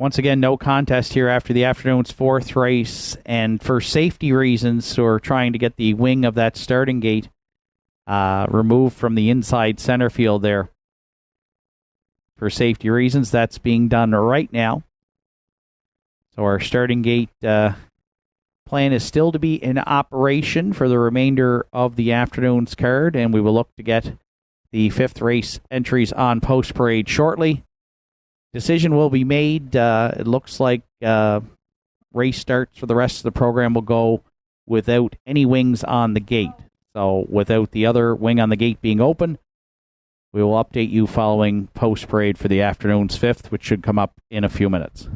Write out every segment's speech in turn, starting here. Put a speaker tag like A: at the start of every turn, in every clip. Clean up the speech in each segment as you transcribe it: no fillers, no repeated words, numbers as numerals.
A: Once again, no contest here after the afternoon's fourth race. And for safety reasons, we're trying to get the wing of that starting gate removed from the inside center field there. For safety reasons, that's being done right now. So our starting gate plan is still to be in operation for the remainder of the afternoon's card, and we will look to get the fifth race entries on post parade shortly. Decision will be made. It looks like race starts for the rest of the program will go without any wings on the gate. So without the other wing on the gate being open, we will update you following post parade for the afternoon's fifth, which should come up in a few minutes.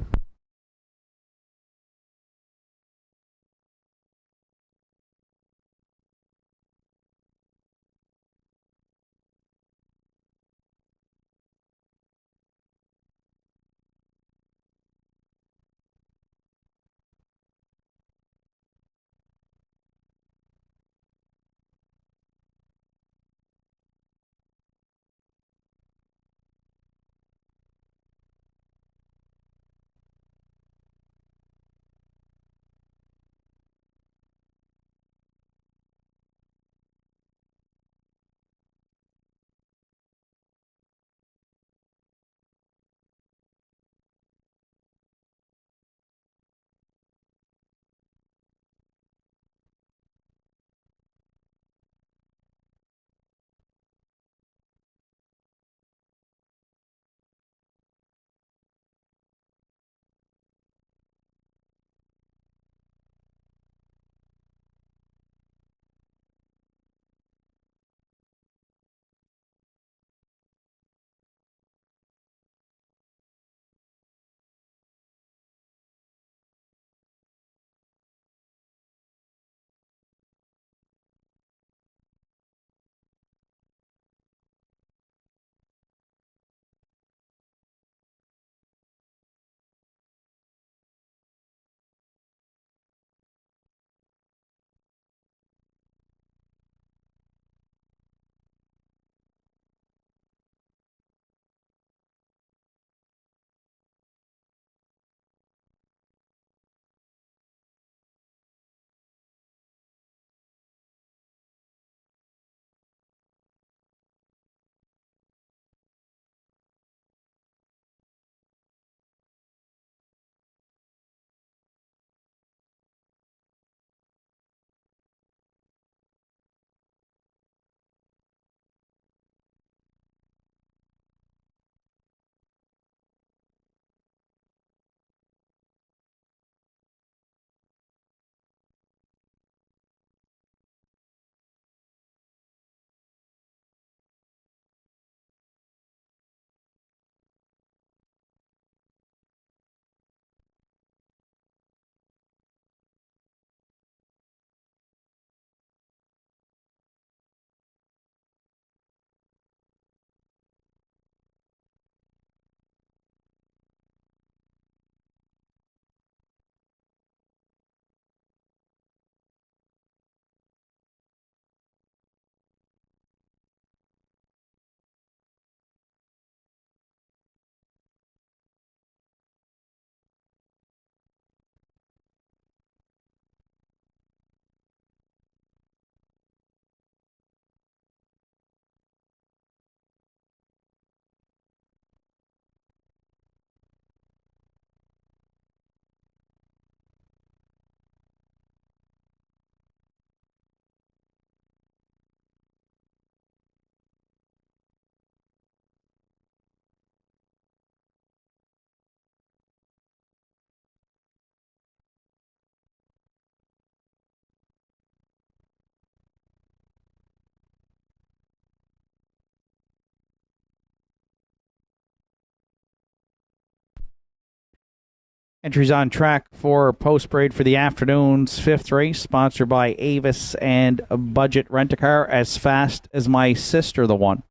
A: Entries on track for post parade for the afternoon's fifth race, sponsored by Avis and Budget Rent-A-Car. As Fast as My Sister, the one.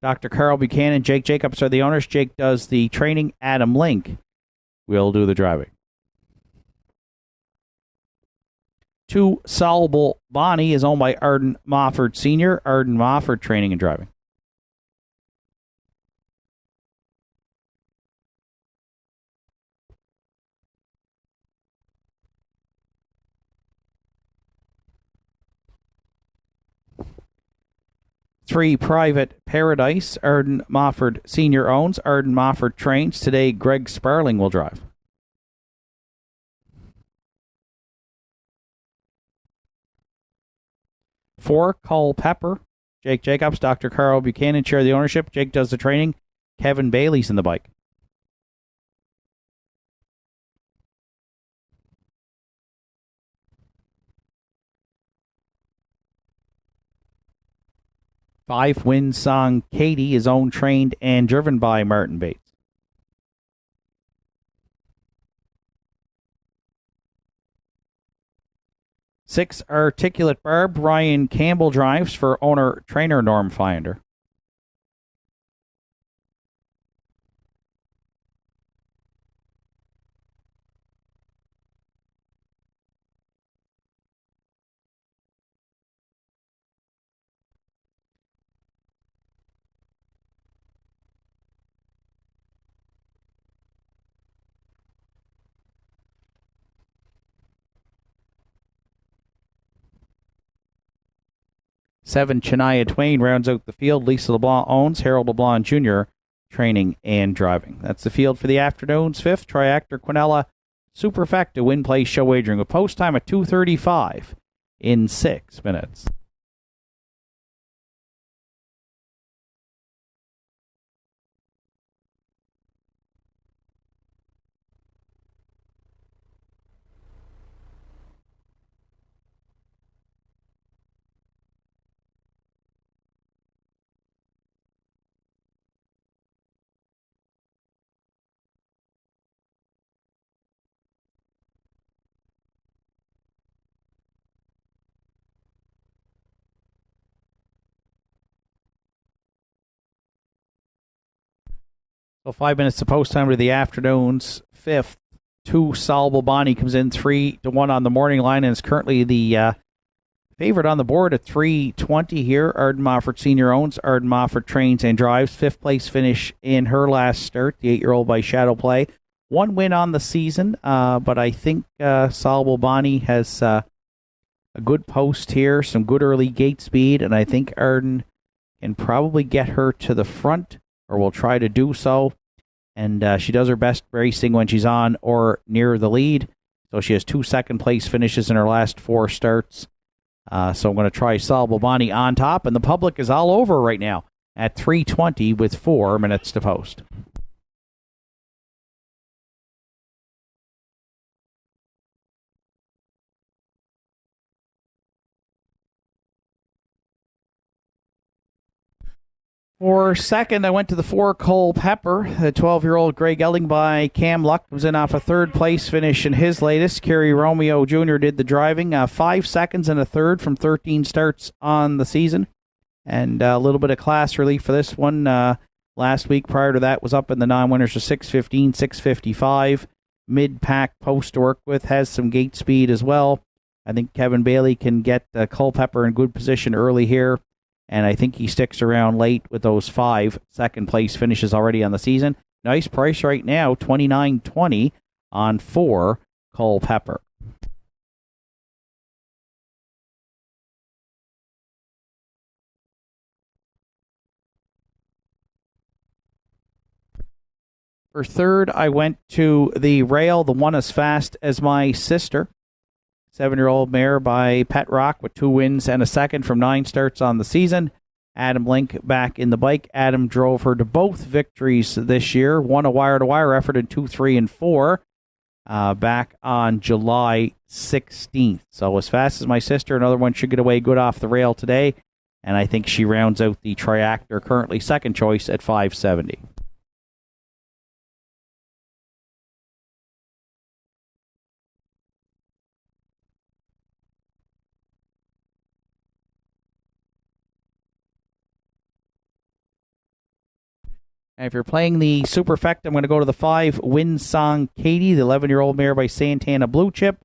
A: Dr. Carl Buchanan, Jake Jacobs are the owners. Jake does the training. Adam Link will do the driving. 2 Soluble Bonnie is owned by Arden Mofford Sr. Arden Mofford training and driving. 3, Private Paradise. Arden Mofford Senior owns. Arden Mofford trains. Today, Greg Sparling will drive. 4, Culpeper. Jake Jacobs, Dr. Carl Buchanan share the ownership. Jake does the training. Kevin Bailey's in the bike. 5, Wind Song Katie is owned, trained, and driven by Martin Bates. 6, Articulate Barb. Ryan Campbell drives for owner-trainer Norm Finder. 7, Shania Twain rounds out the field. Lisa LeBlanc owns. Harold LeBlanc Jr. training and driving. That's the field for the afternoon's 5th. Triactor Quinella Superfecta win place show wagering with post time at 2:35 in 6 minutes. So 5 minutes to post time to the afternoon's 5th. 2, Salvo Bonnie comes in 3-1 on the morning line and is currently the favorite on the board at 320 here. Arden Mofford Senior owns. Arden Mofford trains and drives. 5th place finish in her last start. The 8-year-old by Shadow Play. 1 win on the season, but I think Salvo Bonnie has a good post here, some good early gate speed, and I think Arden can probably get her to the front, or will try to do so. And she does her best racing when she's on or near the lead. So she has 2 second-place finishes in her last 4 starts. So I'm going to try Salvo Bonnie on top. And the public is all over right now at 3:20 with 4 minutes to post. For second, I went to the 4, Culpeper. The 12-year-old Greg Elding by Cam Luck was in off a third-place finish in his latest. Kerry Romeo Jr. did the driving. 5 seconds and a third from 13 starts on the season. And a little bit of class relief for this one. Last week prior to that was up in the non-winners of 6:15, 6:55. Mid-pack post to work with. Has some gate speed as well. I think Kevin Bailey can get Culpeper in good position early here. And I think he sticks around late with those 5 second-place finishes already on the season. Nice price right now, $29.20 on 4, Culpeper. For third, I went to the rail, the one as fast as my sister. 7-year-old mare by Pet Rock with 2 wins and a second from 9 starts on the season. Adam Link back in the bike. Adam drove her to both victories this year. Won a wire-to-wire effort in 2, 3, and 4 back on July 16th. So as fast as my sister, another one should get away good off the rail today. And I think she rounds out the Triactor, currently second choice at $570. And if you're playing the Superfecta, I'm going to go to the 5, Wind Song Katie, the 11-year-old mare by Santana Blue Chip.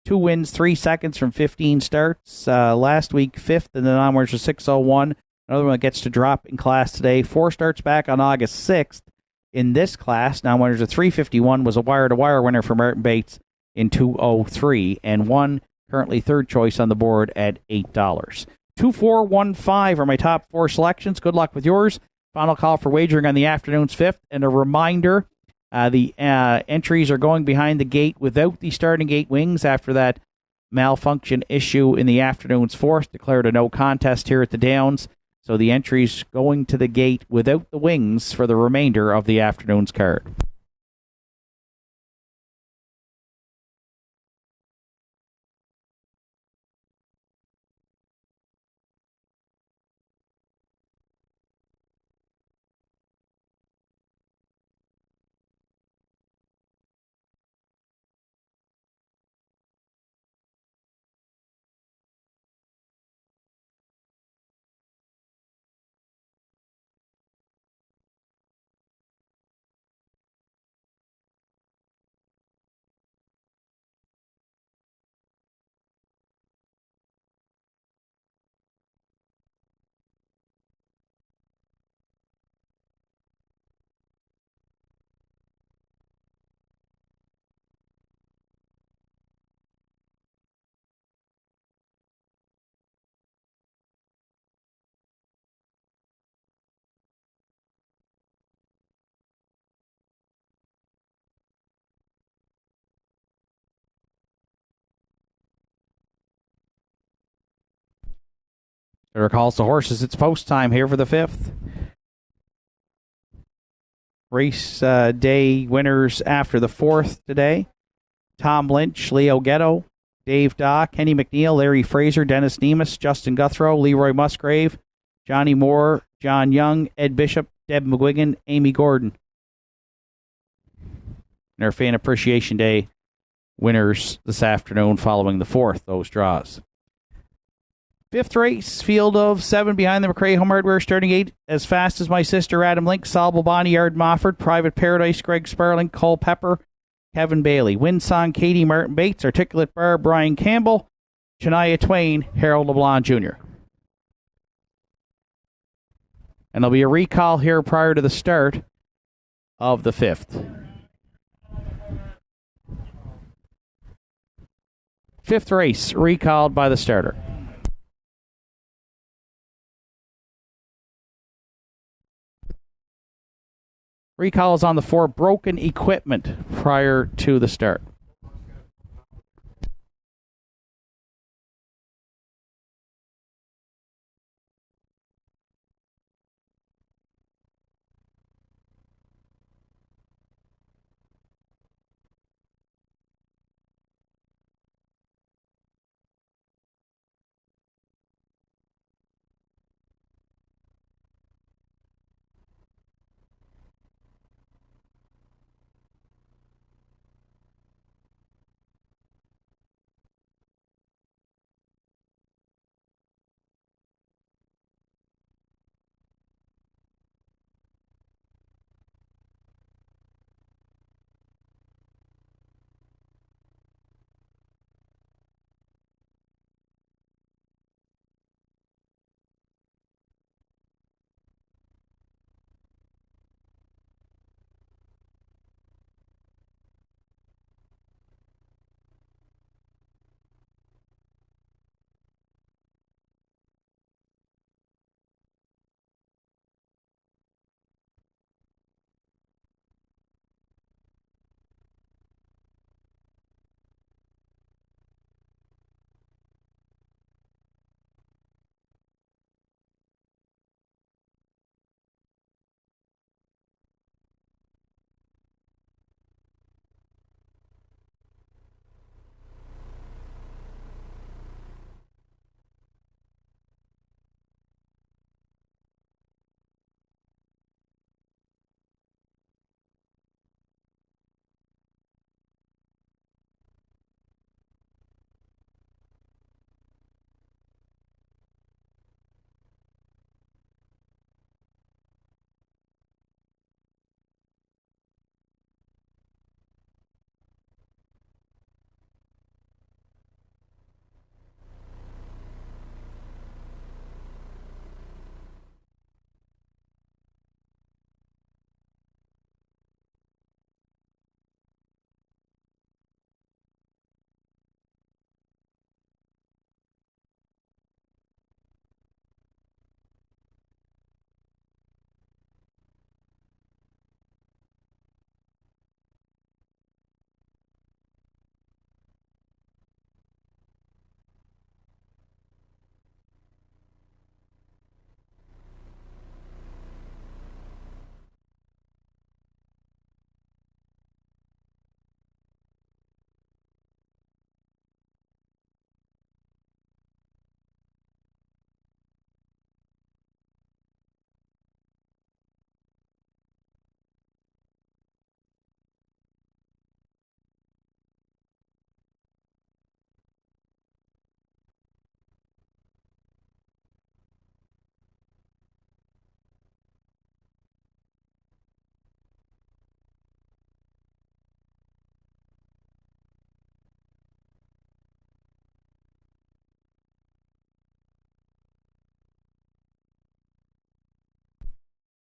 A: 2 wins, 3 seconds from 15 starts. Last week, 5th in the non-winners of 6:01. Another one that gets to drop in class today. 4 starts back on August 6th. In this class, non-winners of 3:51 was a wire-to-wire winner for Martin Bates in 2:03. And 1 currently third choice on the board at $8. 2415 are my top 4 selections. Good luck with yours. Final call for wagering on the afternoon's 5th. And a reminder, the entries are going behind the gate without the starting gate wings after that malfunction issue in the afternoon's 4th. Declared a no contest here at the Downs. So the entries going to the gate without the wings for the remainder of the afternoon's card. It calls the horses. It's post time here for the 5th. Race day winners after the 4th today. Tom Lynch, Leo Ghetto, Dave Daw, Kenny McNeil, Larry Fraser, Dennis Nemus, Justin Guthrow, Leroy Musgrave, Johnny Moore, John Young, Ed Bishop, Deb McGuigan, Amy Gordon. And our Fan Appreciation Day winners this afternoon following the 4th, those draws. 5th race, field of 7 behind the McRae Home Hardware starting 8. As Fast as My Sister, Adam Link, Sal Bobani, Yard Mofford, Private Paradise, Greg Sparling, Cole Pepper, Kevin Bailey, Winsong, Katie Martin Bates, Articulate Bar, Brian Campbell, Shania Twain, Harold LeBlanc Jr. And there'll be a recall here prior to the start of the 5th. 5th race, recalled by the starter. Recall is on the 4, Broken Equipment, prior to the start.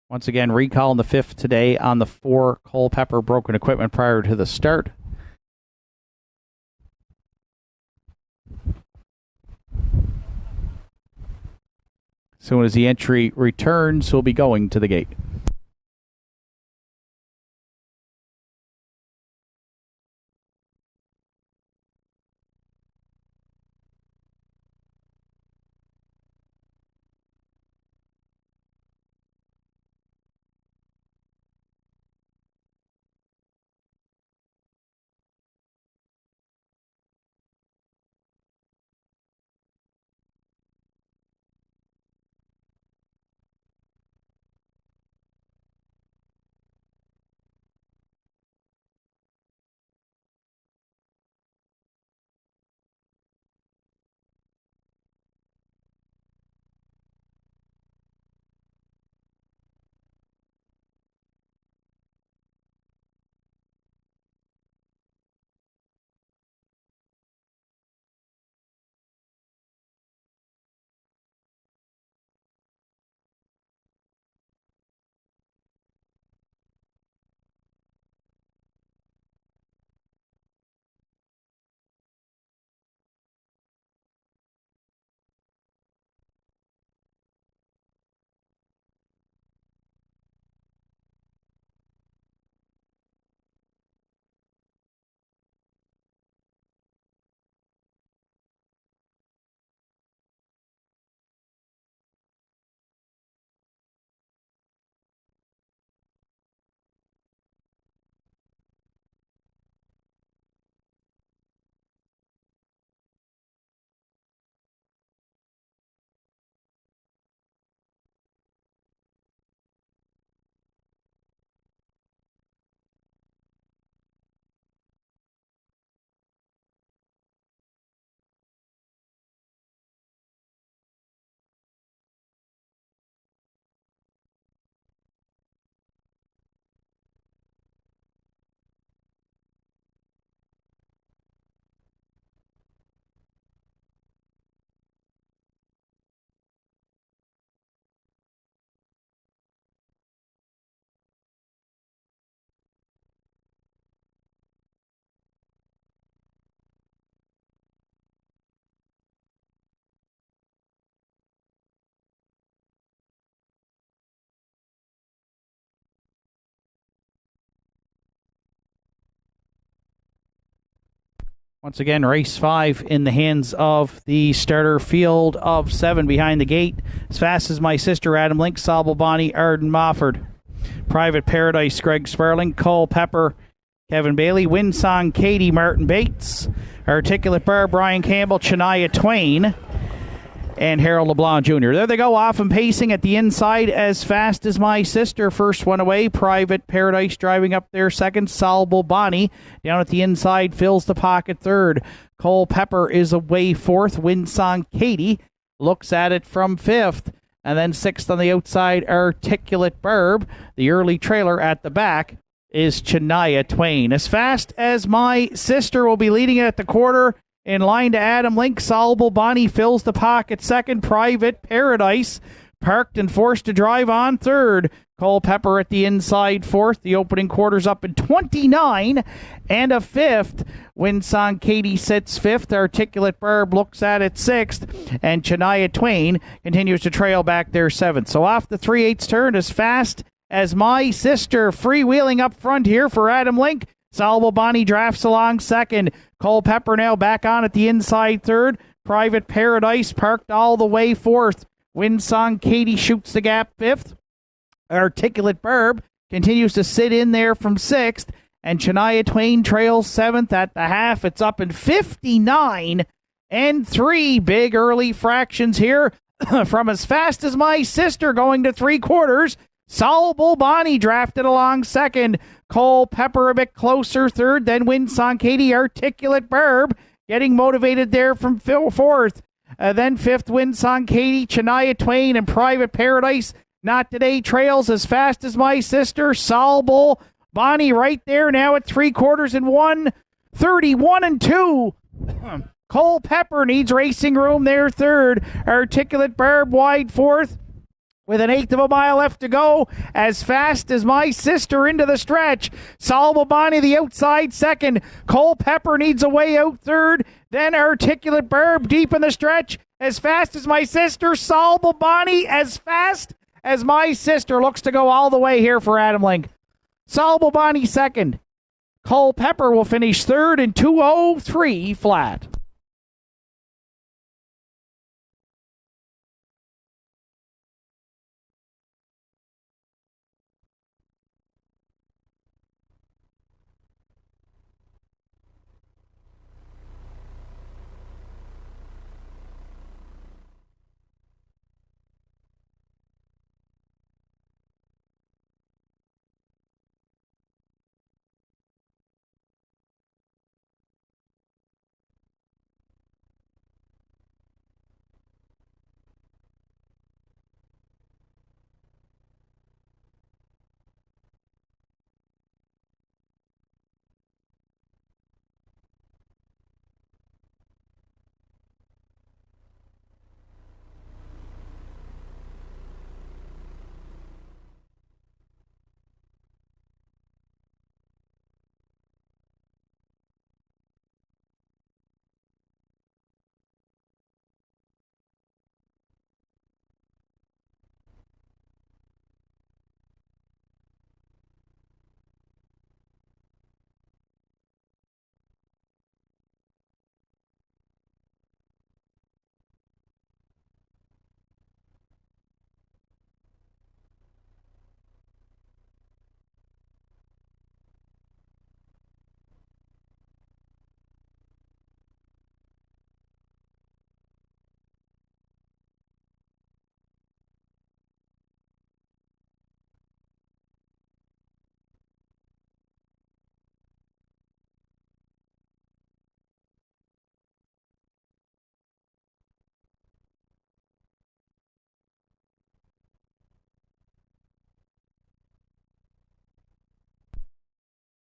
A: Once again, recall in the 5th today on the 4 Culpeper broken equipment prior to the start. As soon as the entry returns, we'll be going to the gate. Once again, race 5 in the hands of the starter field of 7 behind the gate. As Fast as My Sister, Adam Link, Salvo Bonnie, Arden Mofford. Private Paradise, Greg Sperling, Culpeper, Kevin Bailey, Winsong, Katie, Martin Bates, Articulate Bar, Brian Campbell, Shania Twain, and Harold LeBlanc Jr. There they go, off and pacing at the inside. As Fast as My Sister, first one away. Private Paradise driving up there second. Salvo Bonnie down at the inside fills the pocket third. Culpeper is away fourth. Winsong Katie looks at it from fifth. And then sixth on the outside, Articulate Barb. The early trailer at the back is Shania Twain. As Fast as My Sister will be leading it at the quarter. In line to Adam Link, Salvo Bonnie fills the pocket second. Private Paradise parked and forced to drive on third. Culpeper at the inside fourth. The opening quarter's up in 29 and a fifth. Winsong Katie sits fifth. Articulate Barb looks at it sixth. And Shania Twain continues to trail back there seventh. So off the 3/8 turn, As Fast as My Sister freewheeling up front here for Adam Link. Salvo Bonnie drafts along second. Culpeper now back on at the inside third. Private Paradise parked all the way fourth. Winsong Katie shoots the gap fifth. Articulate Barb continues to sit in there from sixth. And Shania Twain trails seventh at the half. It's up in 59 and 3. Big early fractions here from As Fast as My Sister going to 3/4. Salvo Bonnie drafted along second. Culpeper a bit closer third. Then Winsong Katie. Articulate Barb getting motivated there from fourth. Then fifth, Winsong Katie, Shania Twain, and Private Paradise. Not Today trails As Fast as My Sister. Salvo Bonnie right there now at 3/4 and 1:31 and 2. Culpeper needs racing room there third. Articulate Barb wide fourth. with an eighth of a mile left to go. As Fast as My Sister into the stretch. Salbabani the outside second. Cole Pepper needs a way out third. Then Articulate Burb deep in the stretch. As Fast as My Sister. Salbabani As Fast as My Sister looks to go all the way here for Adam Link. Salbabani second. Cole Pepper will finish third in 2:03 flat.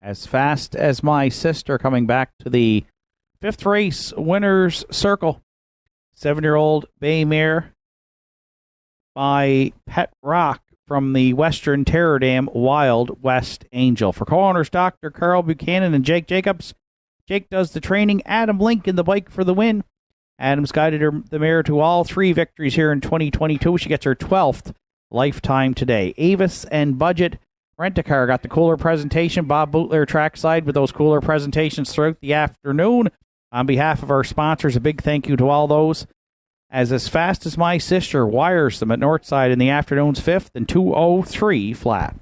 A: As Fast as My Sister coming back to the fifth race winner's circle. 7-year-old Bay Mare by Pet Rock from the Western Terror Dam Wild West Angel. For co-owners Dr. Carl Buchanan and Jake Jacobs, Jake does the training. Adam Link in the bike for the win. Adam's guided the mare to all three victories here in 2022. She gets her 12th lifetime today. Avis and Budget Rent-A-Car got the cooler presentation. Bob Bootler trackside with those cooler presentations throughout the afternoon. On behalf of our sponsors, a big thank you to all those. As Fast as My Sister wires them at Northside in the afternoon's fifth and 2:03 flat.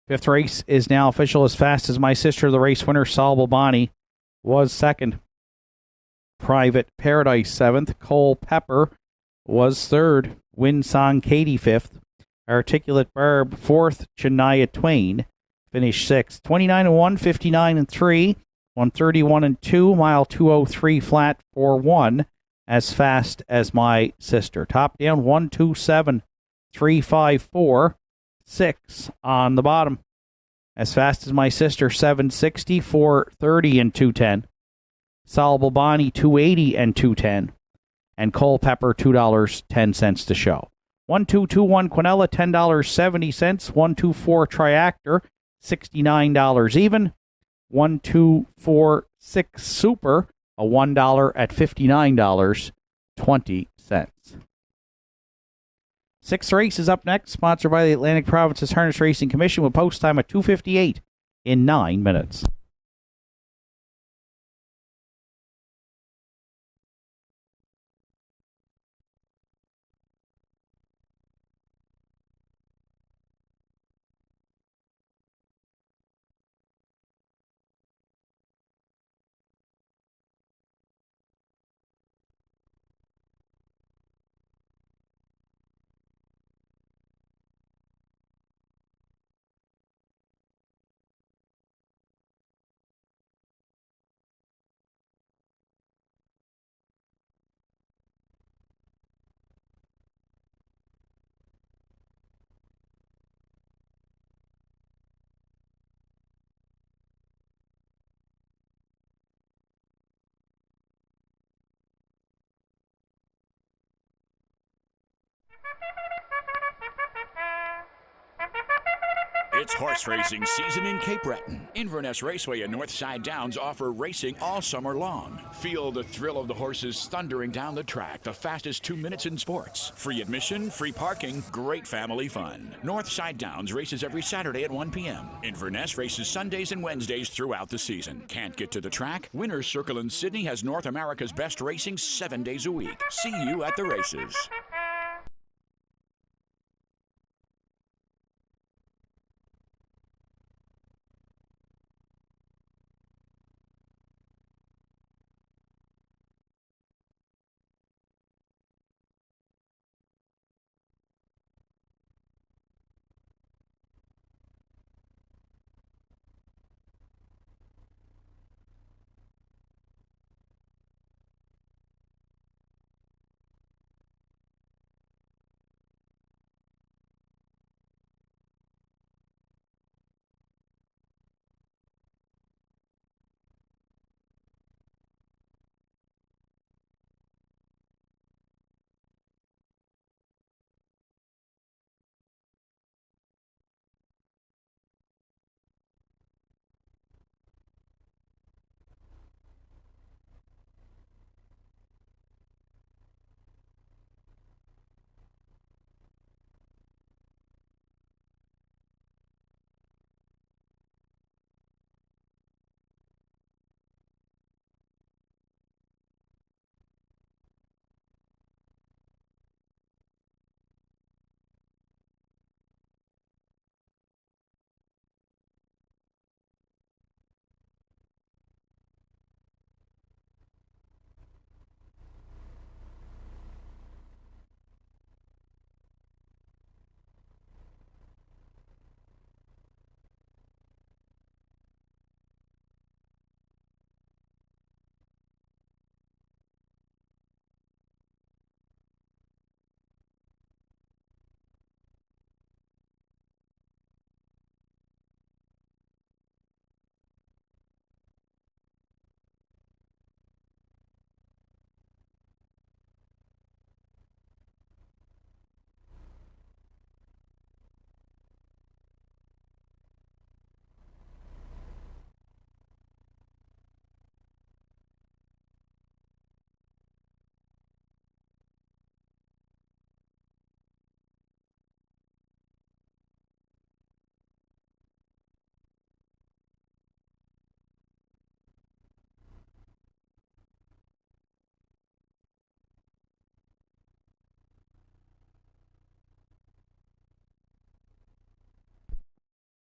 A: Fifth race is now official. As Fast as My Sister, the race winner, Sal Balbani, was second. Private Paradise seventh. Cole Pepper was third. Winsong Katie fifth. Articulate Barb fourth. Chania Twain finished sixth. 29-1, 59-3, 131-2, mile 2:03 flat for one. As Fast as My Sister. Top down 127, 354. 6 on the bottom. As Fast as My Sister, 760, 430 and 210. Sal Balbani, 280 and 210. And Cole Pepper, $2.10 to show. 1221 Quinella, $10.70. 124 Triactor, $69 even. 1246 Super, a $1 at $59.20. Sixth race is up next, sponsored by the Atlantic Provinces Harness Racing Commission with post time at 2:58 in 9 minutes.
B: It's horse racing season in Cape Breton. Inverness Raceway and Northside Downs offer racing all summer long. Feel the thrill of the horses thundering down the track, the fastest 2 minutes in sports. Free admission, free parking, great family fun. Northside Downs races every Saturday at 1 p.m. Inverness races Sundays and Wednesdays throughout the season. Can't get to the track? Winners Circle in Sydney has North America's best racing 7 days a week. See you at the races.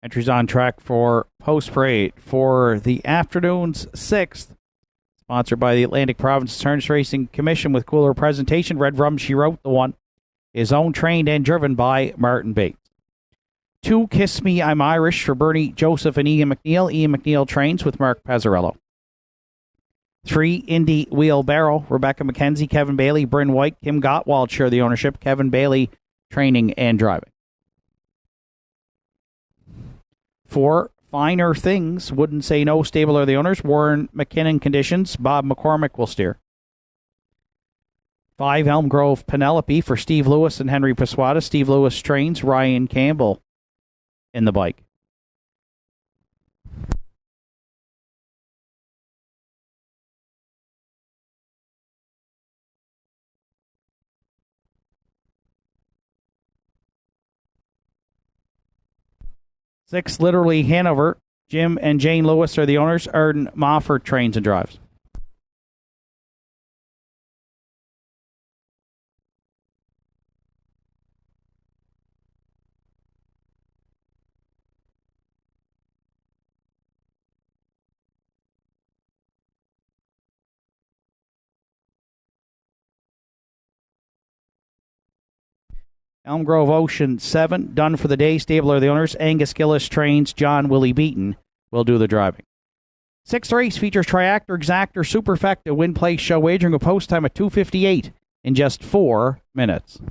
A: Entries on track for post parade for the afternoon's 6th. Sponsored by the Atlantic Provinces Harness Racing Commission with cooler presentation. Red Rum, She Wrote the One, is owned, trained, and driven by Martin Bates. 2, Kiss Me, I'm Irish for Bernie Joseph and Ian McNeil. Ian McNeil trains with Mark Pazzarello. 3, Indy Wheelbarrow, Rebecca McKenzie, Kevin Bailey, Bryn White, Kim Gottwald share the ownership. Kevin Bailey training and driving. 4, Finer Things, Wouldn't Say No, stable are the owners. Warren McKinnon conditions. Bob McCormick will steer. 5, Elm Grove Penelope for Steve Lewis and Henry Pasquata. Steve Lewis trains. Ryan Campbell in the bike. 6, literally Hanover. Jim and Jane Lewis are the owners. Arden Mofford trains and drives. Elm Grove Ocean 7, done for the day. Stable are the owners. Angus Gillis trains. John Willie Beaton will do the driving. 6th race features Triactor, Exactor, Superfecta, Win Place Show wagering a post time of 2:58 in just 4 minutes.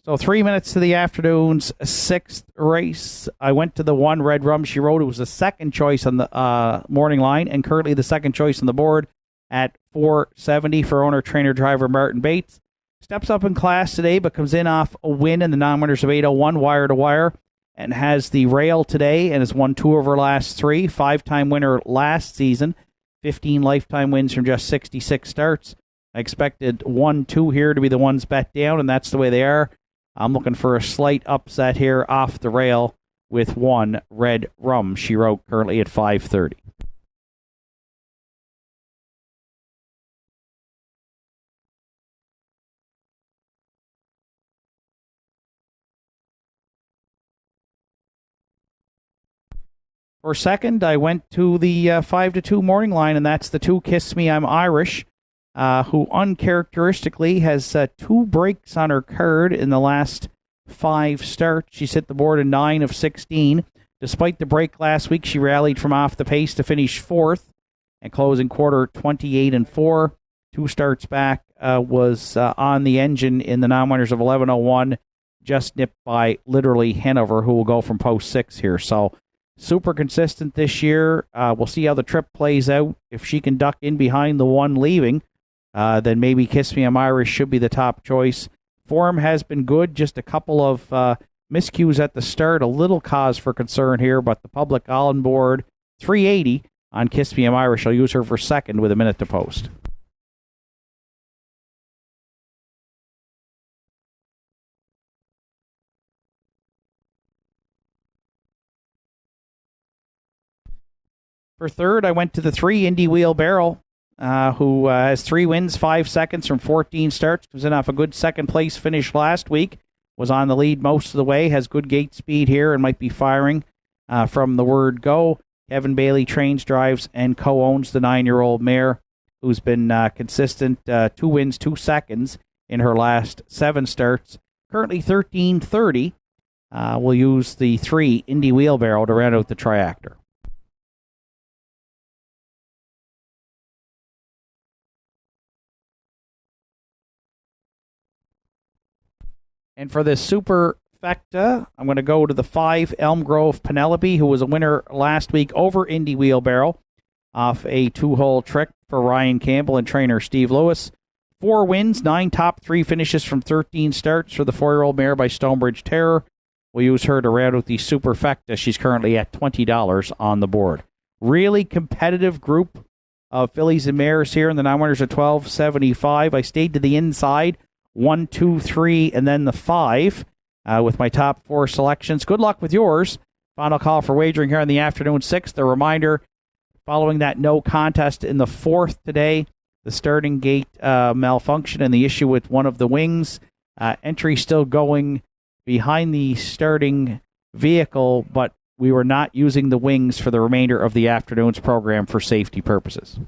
A: So 3 minutes to the afternoon's 6th race. I went to the 1 Red Rum. She rode. It was the second choice on the morning line and currently the second choice on the board at 470 for owner, trainer, driver Martin Bates. Steps up in class today, but comes in off a win in the non-winners of 801 wire to wire and has the rail today and has won 2 of her last 3. 5-time winner last season. 15 lifetime wins from just 66 starts. I expected 1, 2 here to be the ones bet down, and that's the way they are. I'm looking for a slight upset here off the rail with 1 Red Rum. She wrote currently at 530. For second, I went to the 5-2 morning line, and that's the 2 Kiss Me I'm Irish, who uncharacteristically has 2 breaks on her card in the last 5 starts. She's hit the board in 9 of 16. Despite the break last week, she rallied from off the pace to finish 4th and closing quarter 28-4. 2 starts back was on the engine in the non-winners of 1101, just nipped by literally Hanover, who will go from post 6 here. So super consistent this year. We'll see how the trip plays out. If she can duck in behind the 1 leaving, then maybe Kiss Me I'm Irish should be the top choice. Form has been good. Just a couple of miscues at the start. A little cause for concern here, but the public all on board. 380 on Kiss Me I'm Irish. I'll use her for second with a minute to post. For third, I went to the 3 Indy Wheelbarrow, who has 3 wins, 5 seconds from 14 starts. Comes in off a good second place finish last week. Was on the lead most of the way. Has good gate speed here and might be firing from the word go. Kevin Bailey trains, drives, and co-owns the 9-year-old mare, who's been consistent. 2 wins, 2 seconds in her last 7 starts. Currently 13:30. We'll use the 3 Indy Wheelbarrow to round out the triactor. And for this superfecta, I'm going to go to the 5 Elm Grove Penelope, who was a winner last week over Indy Wheelbarrow off a 2-hole trick for Ryan Campbell and trainer Steve Lewis. 4 wins, 9 top 3 finishes from 13 starts for the 4-year-old mare by Stonebridge Terror. We'll use her to round out the superfecta. She's currently at $20 on the board. Really competitive group of fillies and mares here in the non-winners of 1275. I stayed to the inside. 1, 2, 3, and then the 5 with my top 4 selections. Good luck with yours. Final call for wagering here on the afternoon 6th. A reminder, following that no contest in the 4th today, the starting gate malfunction and the issue with one of the wings. Entry still going behind the starting vehicle, but we were not using the wings for the remainder of the afternoon's program for safety purposes.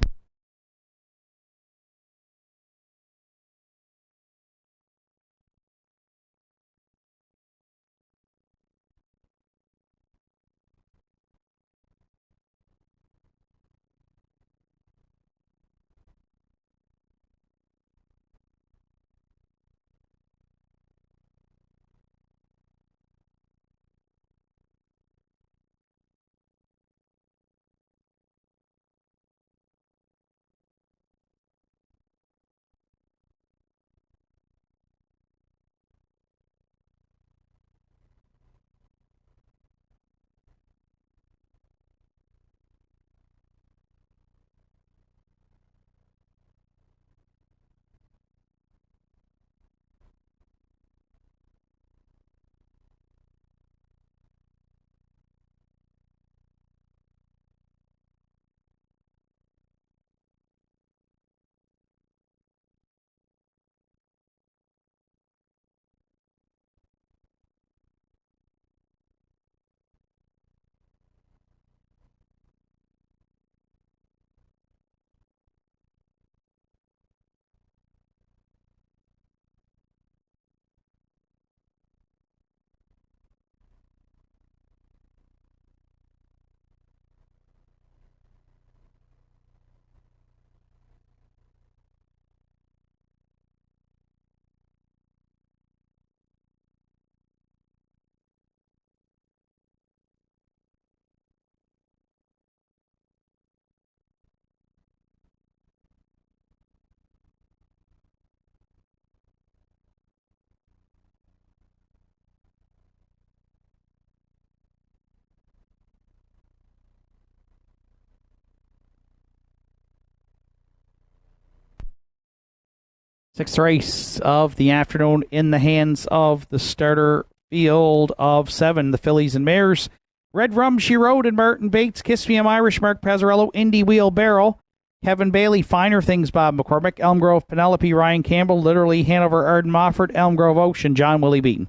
A: Sixth race of the afternoon in the hands of the starter field of 7, the fillies and mares. Red Rum She Rode and Martin Bates, Kiss Me I'm Irish, Mark Pazzarello, Indy Wheelbarrow, Kevin Bailey, Finer Things, Bob McCormick, Elm Grove, Penelope, Ryan Campbell, Literally, Hanover, Arden Mofford, Elm Grove Ocean, John Willie Beaton.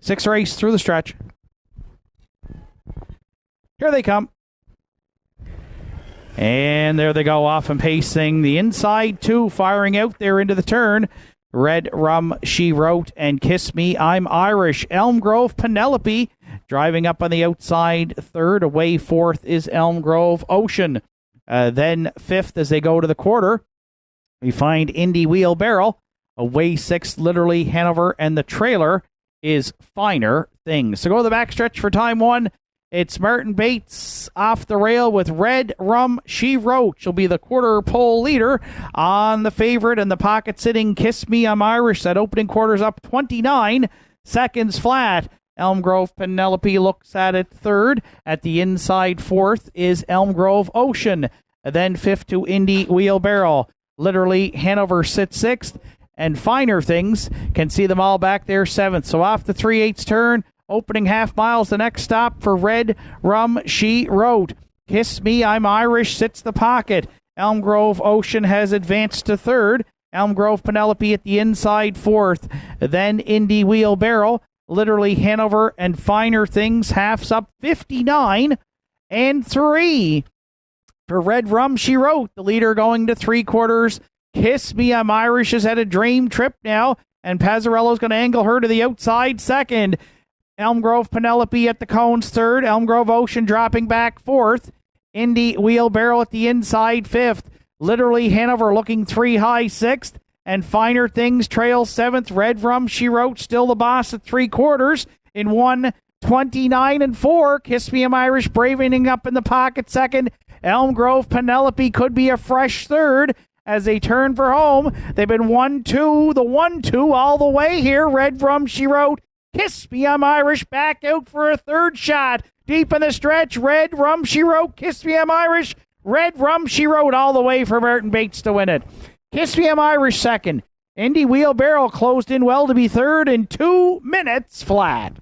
A: Sixth race through the stretch. Here they come. And there they go, off and pacing the inside 2, firing out there into the turn. Red Rum She Wrote and Kiss Me I'm Irish. Elm Grove Penelope driving up on the outside 3rd. Away 4th is Elm Grove Ocean. Then 5th as they go to the quarter, we find Indy Wheelbarrow. Away 6th, Literally Hanover, and the trailer is Finer Things. So go to the backstretch for time 1. It's Martin Bates off the rail with Red Rum She Wrote. She'll be the quarter pole leader on the favorite, and the pocket sitting Kiss Me I'm Irish. That opening quarter's up 29 seconds flat. Elm Grove Penelope looks at it 3rd. At the inside 4th is Elm Grove Ocean. Then 5th to Indy Wheelbarrow. Literally Hanover sits 6th. And Finer Things can see them all back there 7th. So off the 3/8 turn. Opening half miles, the next stop for Red Rum She Wrote. Kiss Me I'm Irish sits the pocket. Elm Grove Ocean has advanced to 3rd. Elm Grove Penelope at the inside 4th. Then Indy Wheelbarrow. Literally Hanover and Finer Things halves up 59 and 3. For Red Rum She Wrote, the leader going to 3/4. Kiss Me I'm Irish has had a dream trip now, and Pazzarello's going to angle her to the outside 2nd. Elm Grove Penelope at the cones 3rd. Elm Grove Ocean dropping back 4th. Indy Wheelbarrow at the inside 5th. Literally Hanover looking 3 high 6th. And Finer Things trails 7th. Red Rum She Wrote still the boss at 3/4 in 1:29 and 4. Kiss Me I'm Irish bravening up in the pocket 2nd. Elm Grove Penelope could be a fresh 3rd as they turn for home. They've been 1-2, the 1-2 all the way here. Red Rum She Wrote. Kiss Me I'm Irish back out for a 3rd shot. Deep in the stretch, Red Rum She Wrote. Kiss Me I'm Irish. Red Rum She Wrote all the way for Martin Bates to win it. Kiss Me I'm Irish 2nd. Indy Wheelbarrow closed in well to be 3rd in 2 minutes flat.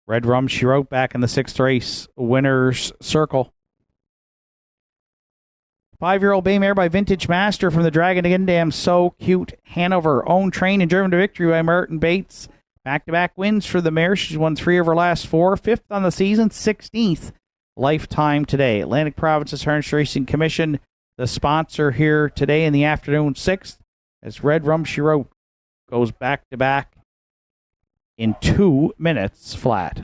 A: Red Rum She Wrote back in the 6th race winner's circle. 5-year-old bay mare by Vintage Master from the Dragon Again Dam. So Cute Hanover. Own Train and Driven to Victory by Martin Bates. Back-to-back wins for the mare. She's won 3 of her last 4. 5th on the season, 16th lifetime today. Atlantic Provinces Harness Racing Commission, the sponsor here today in the afternoon, 6th, as Red Rum She Wrote goes back-to-back in 2 minutes flat.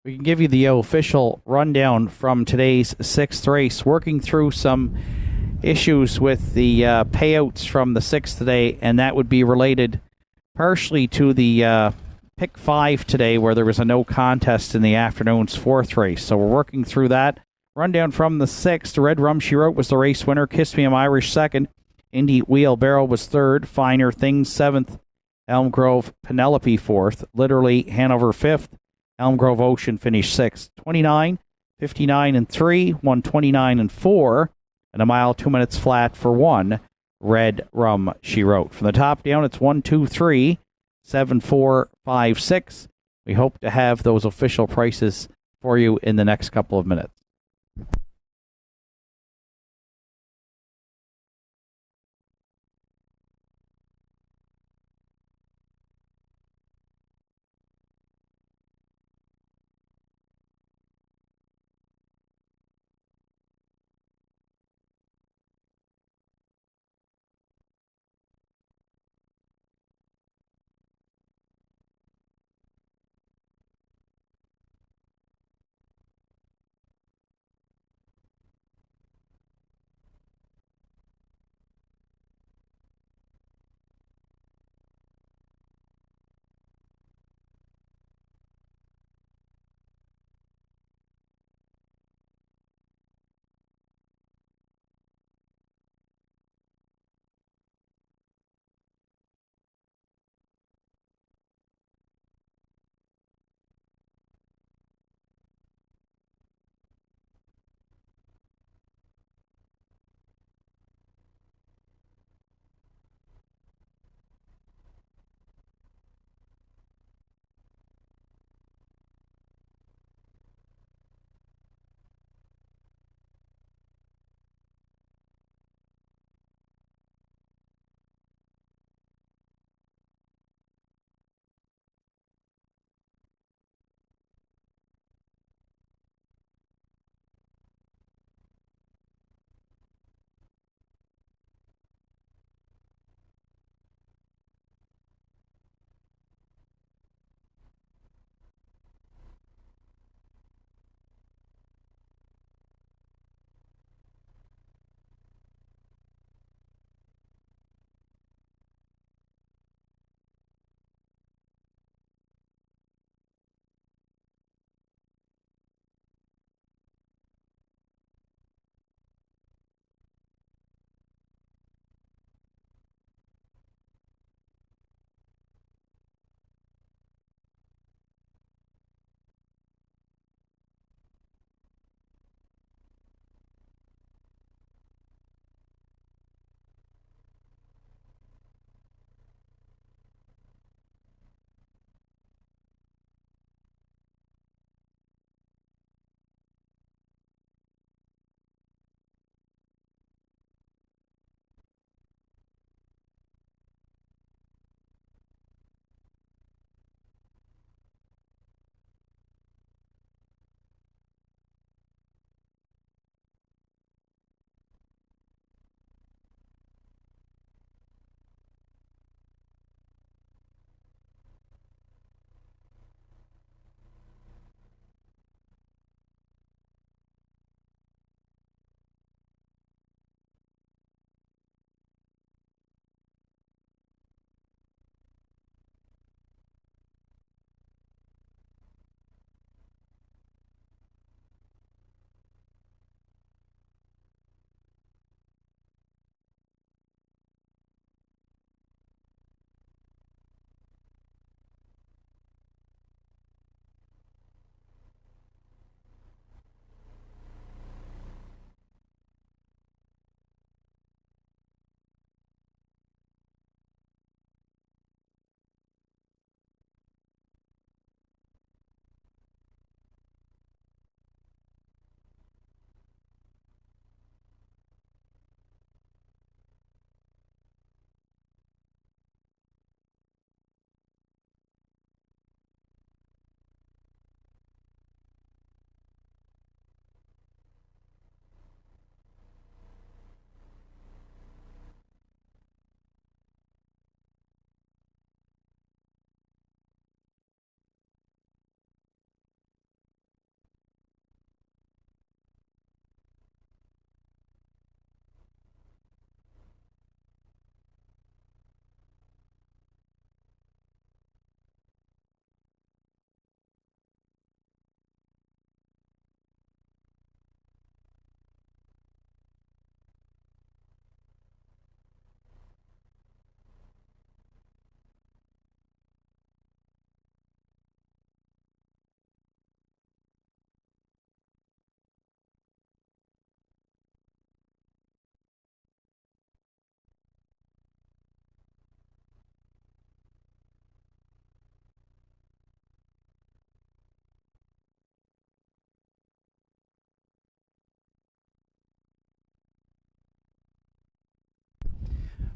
A: We can give you the official rundown from today's 6th race, working through some issues with the payouts from the 6th today, and that would be related partially to the pick 5 today, where there was a no contest in the afternoon's 4th race. So we're working through that. Rundown from the 6th. Red Rum She Wrote was the race winner. Kiss Me I'm Irish second. Indy Wheelbarrow was third. Finer Things 7th. Elm Grove Penelope 4th. Literally Hanover 5th. Elm Grove Ocean finished 6th. 29, 59 and 3, 129 and 4, and a mile 2 minutes flat for 1. Red Rum She Wrote. From the top down, it's 1, 2, 3, 7, 4, 5, 6. We hope to have those official prices for you in the next couple of minutes.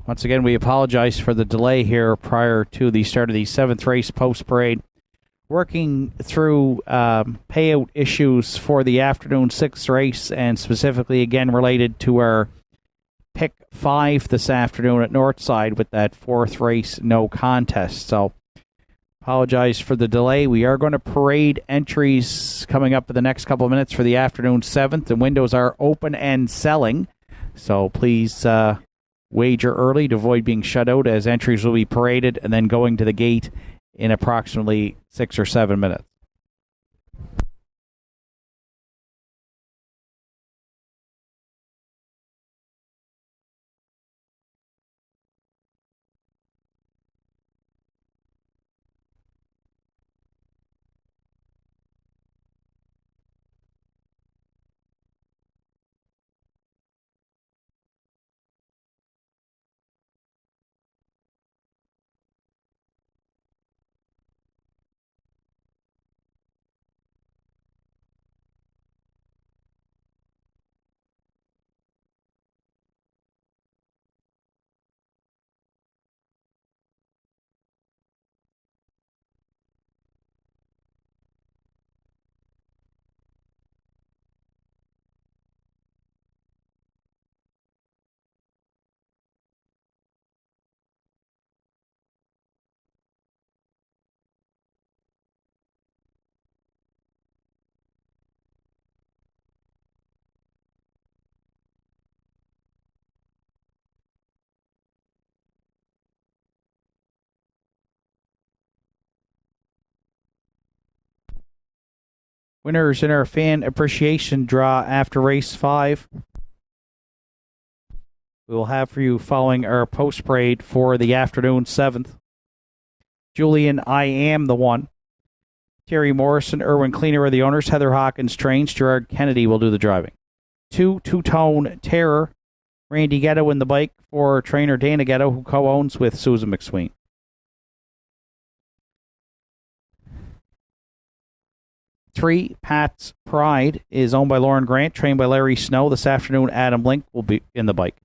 A: Once again, we apologize for the delay here prior to the start of the 7th race post-parade. Working through payout issues for the afternoon 6th race, and specifically, again, related to our pick 5 this afternoon at Northside with that 4th race no contest. So, apologize for the delay. We are going to parade entries coming up in the next couple of minutes for the afternoon 7th. The windows are open and selling, so please wager early to avoid being shut out, as entries will be paraded and then going to the gate in approximately 6 or 7 minutes. Winners in our fan appreciation draw after race 5. We will have for you following our post parade for the afternoon 7th. Julian, I am the one. Terry Morrison, Erwin Cleaner are the owners. Heather Hawkins trains. Gerard Kennedy will do the driving. 2 Two-Tone Terror. Randy Ghetto in the bike for trainer Dana Ghetto, who co-owns with Susan McSween. 3 Pat's Pride is owned by Lauren Grant, trained by Larry Snow. This afternoon, Adam Link will be in the bike.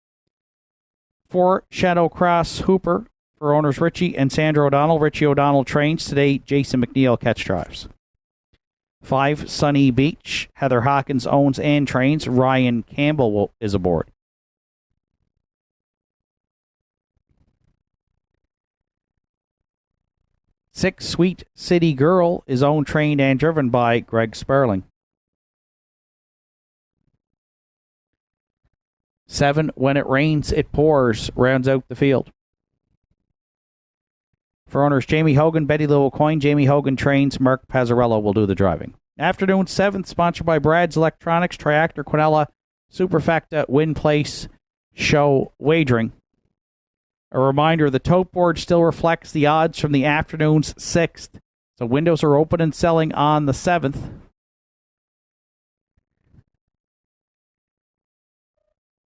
A: 4 Shadow Cross Hooper for owners Richie and Sandra O'Donnell. Richie O'Donnell trains today. Jason McNeil catch drives. 5 Sunny Beach. Heather Hawkins owns and trains. Ryan Campbell is aboard. 6 Sweet City Girl is owned, trained, and driven by Greg Sperling. 7 When It Rains, It Pours rounds out the field. For owners Jamie Hogan, Betty Lou O'Coin, Jamie Hogan trains. Mark Pazzarello will do the driving. Afternoon 7th, sponsored by Brad's Electronics, Triactor, Quinella, Superfecta, Win Place, Show Wagering. A reminder, the tote board still reflects the odds from the afternoon's 6th. So windows are open and selling on the 7th.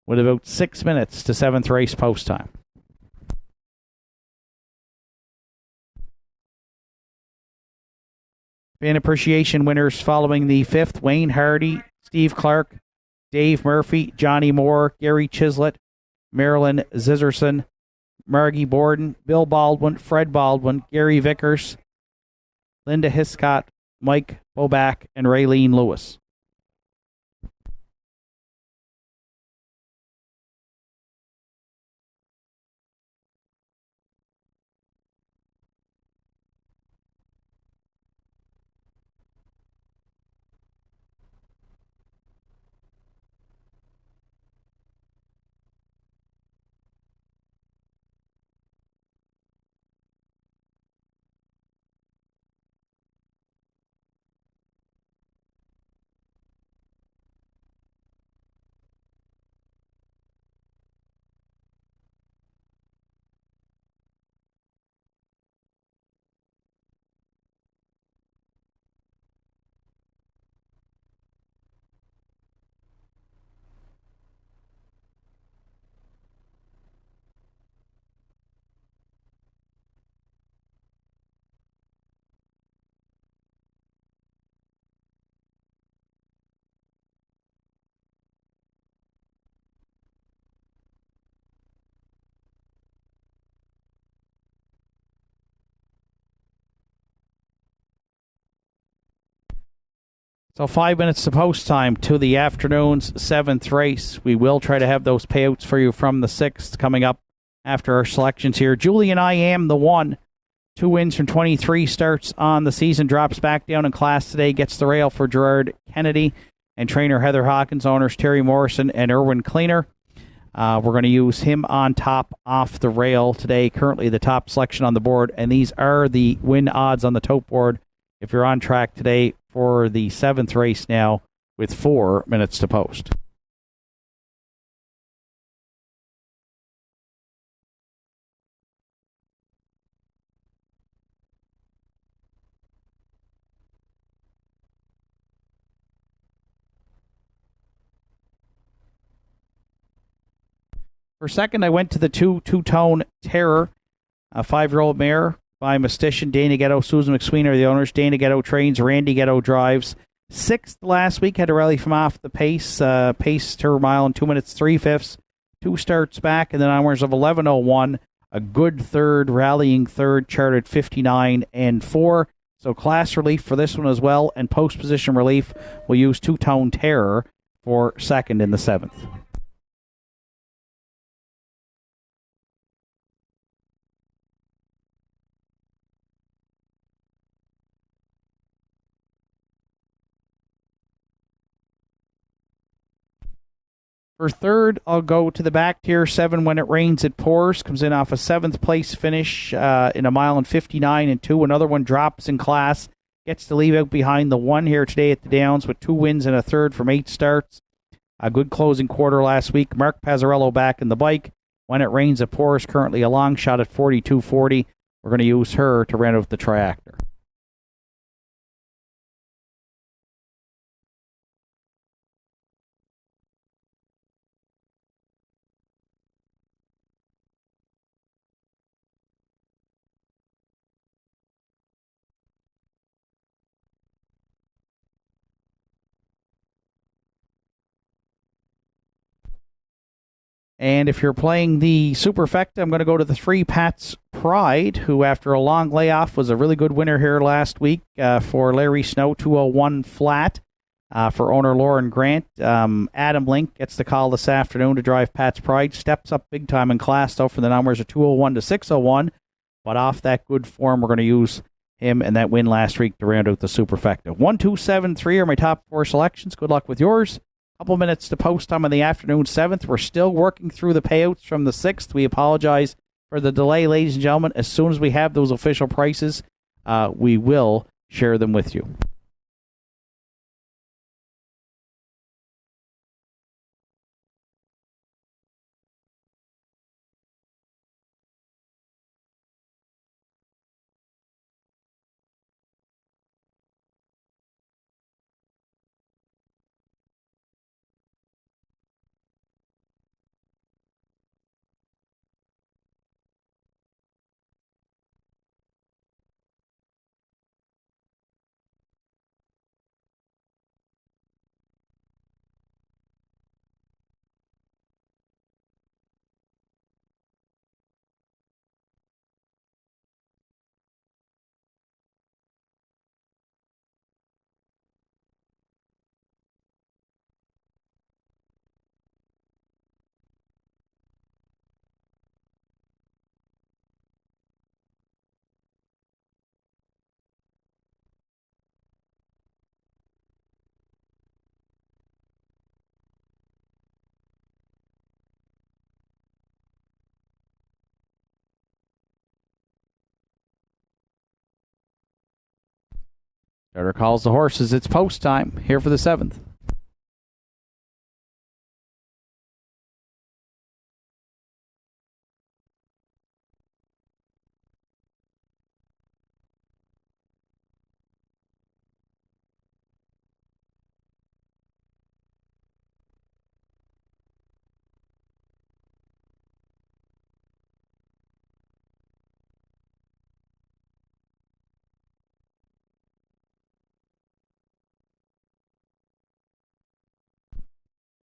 A: With about 6 minutes to 7th race post time. Fan appreciation winners following the 5th: Wayne Hardy, Steve Clark, Dave Murphy, Johnny Moore, Gary Chislett, Marilyn Zizerson, Margie Borden, Bill Baldwin, Fred Baldwin, Gary Vickers, Linda Hiscott, Mike Boback, and Raylene Lewis. So 5 minutes to post time to the afternoon's 7th race. We will try to have those payouts for you from the 6th coming up after our selections here. Julian I Am the one. 2 wins from 23 starts on the season. Drops back down in class today. Gets the rail for Gerard Kennedy and trainer Heather Hawkins. Owners Terry Morrison and Erwin Cleaner. We're going to use him on top off the rail today. Currently the top selection on the board. And these are the win odds on the tote board if you're on track today for the 7th race now with 4 minutes to post. For second, I went to the two-tone Terror, a 5-year-old mare by Mystician. Dana Ghetto, Susan McSween are the owners. Dana Ghetto trains, Randy Ghetto drives. 6th last week, had a rally from off the pace. Paced her mile in 2 minutes, 3/5. 2 starts back, and then onwards of 11:01. A good third, rallying third, charted 59 and 4. So class relief for this one as well, and post position relief. We'll use two-tone Terror for second in the 7th. For third, I'll go to the back tier. 7 When It Rains, It Pours. Comes in off a 7th place finish in a mile in 59 and 2. Another one drops in class. Gets to leave out behind the 1 here today at the Downs with 2 wins and a third from 8 starts. A good closing quarter last week. Mark Pazzarello back in the bike. When It Rains, It Pours. Currently a long shot at 42.40. We're going to use her to round out the triactor. And if you're playing the Superfecta, I'm going to go to the 3 Pat's Pride, who after a long layoff was a really good winner here last week for Larry Snow, 201 flat for owner Lauren Grant. Adam Link gets the call this afternoon to drive Pat's Pride. Steps up big time in class, though, from the numbers of 201 to 601. But off that good form, we're going to use him and that win last week to round out the Superfecta. 1, 2, 7, 3 are my top 4 selections. Good luck with yours. Couple minutes to post time on the afternoon 7th. We're still working through the payouts from the 6th. We apologize for the delay, ladies and gentlemen. As soon as we have those official prices, we will share them with you. Starter calls the horses. It's post time here for the 7th.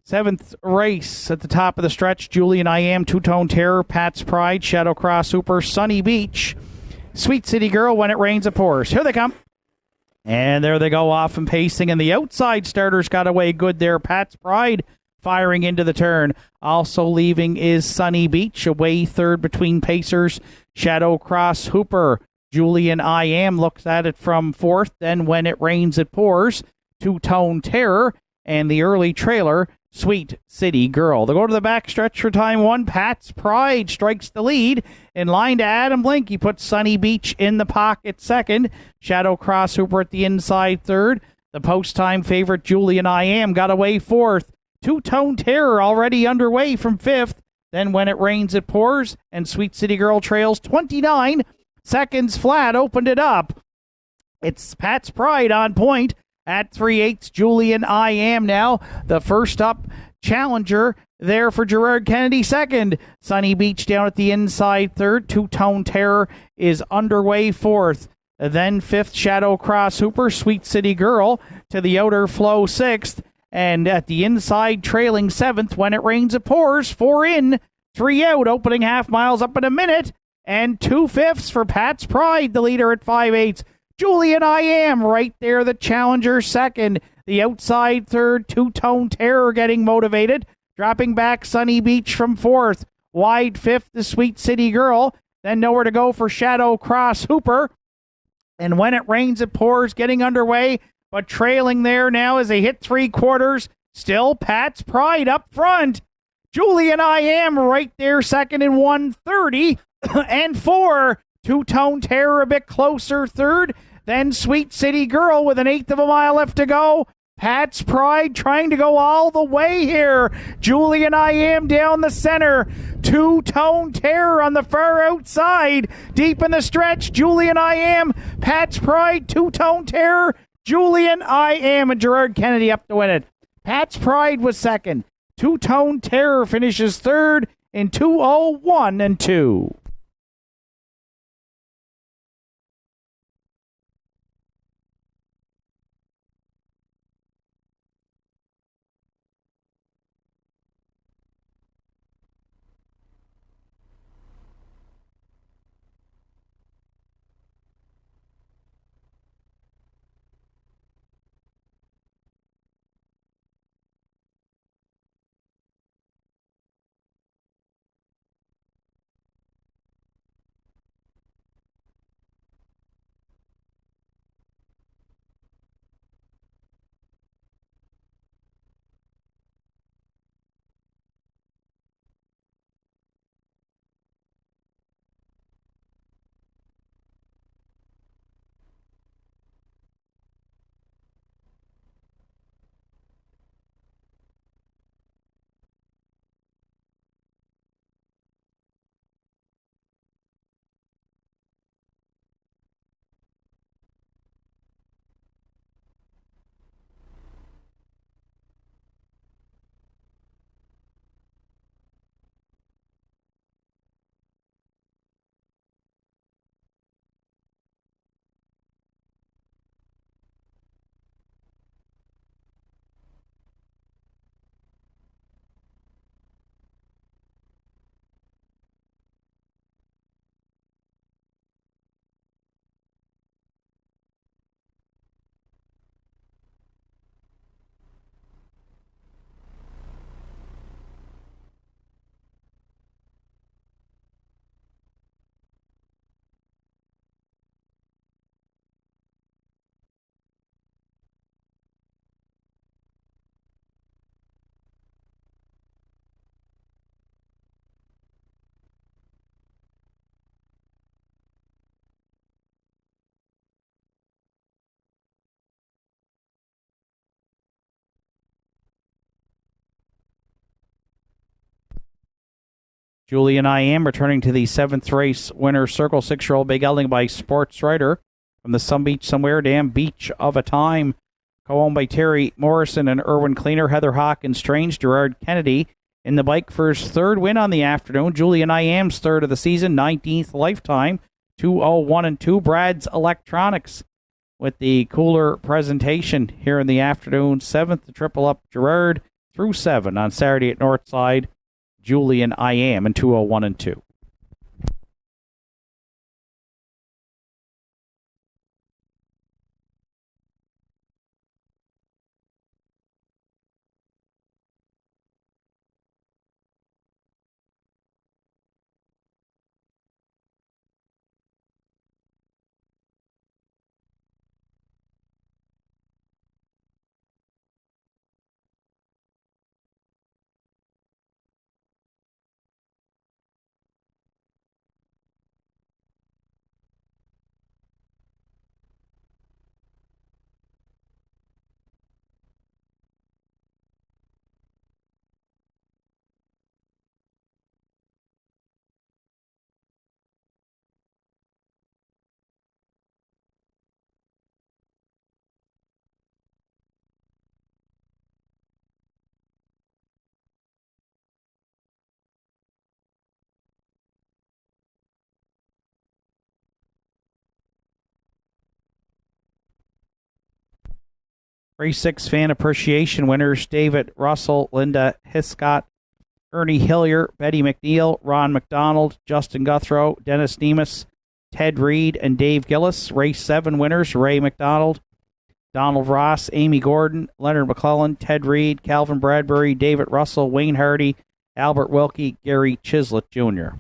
A: Seventh race at the top of the stretch. Julian I Am, Two-Tone Terror, Pat's Pride, Shadowcross Super, Sunny Beach, Sweet City Girl, When It Rains It Pours. Here they come. And there they go off and pacing, and the outside starters got away good there. Pat's Pride firing into the turn. Also leaving is Sunny Beach, away third between pacers. Shadow Cross Hooper. Julian I Am looks at it from fourth. Then When It Rains, It Pours. Two-Tone Terror. And the early trailer, Sweet City Girl. They go to the backstretch for time one. Pat's Pride strikes the lead. In line to Adam Blink, he puts Sunny Beach in the pocket second. Shadow Cross Hooper at the inside third. The post-time favorite, Julian I Am, got away fourth. Two-Tone Terror already underway from fifth. Then When It Rains, It Pours. And Sweet City Girl trails 29 seconds flat, opened it up. It's Pat's Pride on point. At 3/8, Julian I Am now the first up challenger there for Gerard Kennedy second. Sunny Beach down at the inside third. Two-Tone Terror is underway fourth. Then fifth, Shadow Cross Hooper. Sweet City Girl to the outer flow sixth. And at the inside trailing seventh, When It Rains, It Pours. 4 in, 3 out, opening half miles up in a minute. And 2/5 for Pat's Pride, the leader at 5/8. Julian I Am right there, the challenger second. The outside third, Two-Tone Terror getting motivated. Dropping back Sunny Beach from fourth. Wide fifth, the Sweet City Girl. Then nowhere to go for Shadow Cross Hooper. And When It Rains, It Pours getting underway. But trailing there now as they hit 3/4. Still Pat's Pride up front. Julian I Am right there second in 1:30 and 4. Two-Tone Terror a bit closer third. Then Sweet City Girl with 1/8 of a mile left to go. Pat's Pride trying to go all the way here. Julian I Am down the center. Two-Tone Terror on the far outside. Deep in the stretch, Julian I Am. Pat's Pride, Two-Tone Terror. Julian I Am, and Gerard Kennedy up to win it. Pat's Pride was second. Two-Tone Terror finishes third in 2:01 and 2. Julian I Am returning to the 7th race winner circle, 6-year-old Big Gelding by Sports Writer from the Some Beach Somewhere Damn Beach of a Time. Co-owned by Terry Morrison and Erwin Cleaner, Heather Hawkins Strange, Gerard Kennedy in the bike for his third win on the afternoon. Julian I Am's third of the season, 19th lifetime, 2:01 and 2. Brad's Electronics with the cooler presentation here in the afternoon. 7th to triple up Gerard through 7 on Saturday at Northside. Julian I Am in 2:01 and 2. Race 6 Fan Appreciation winners David Russell, Linda Hiscott, Ernie Hillier, Betty McNeil, Ron McDonald, Justin Guthrow, Dennis Nemus, Ted Reed, and Dave Gillis. Race 7 winners Ray McDonald, Donald Ross, Amy Gordon, Leonard McClellan, Ted Reed, Calvin Bradbury, David Russell, Wayne Hardy, Albert Wilkie, Gary Chislett Jr.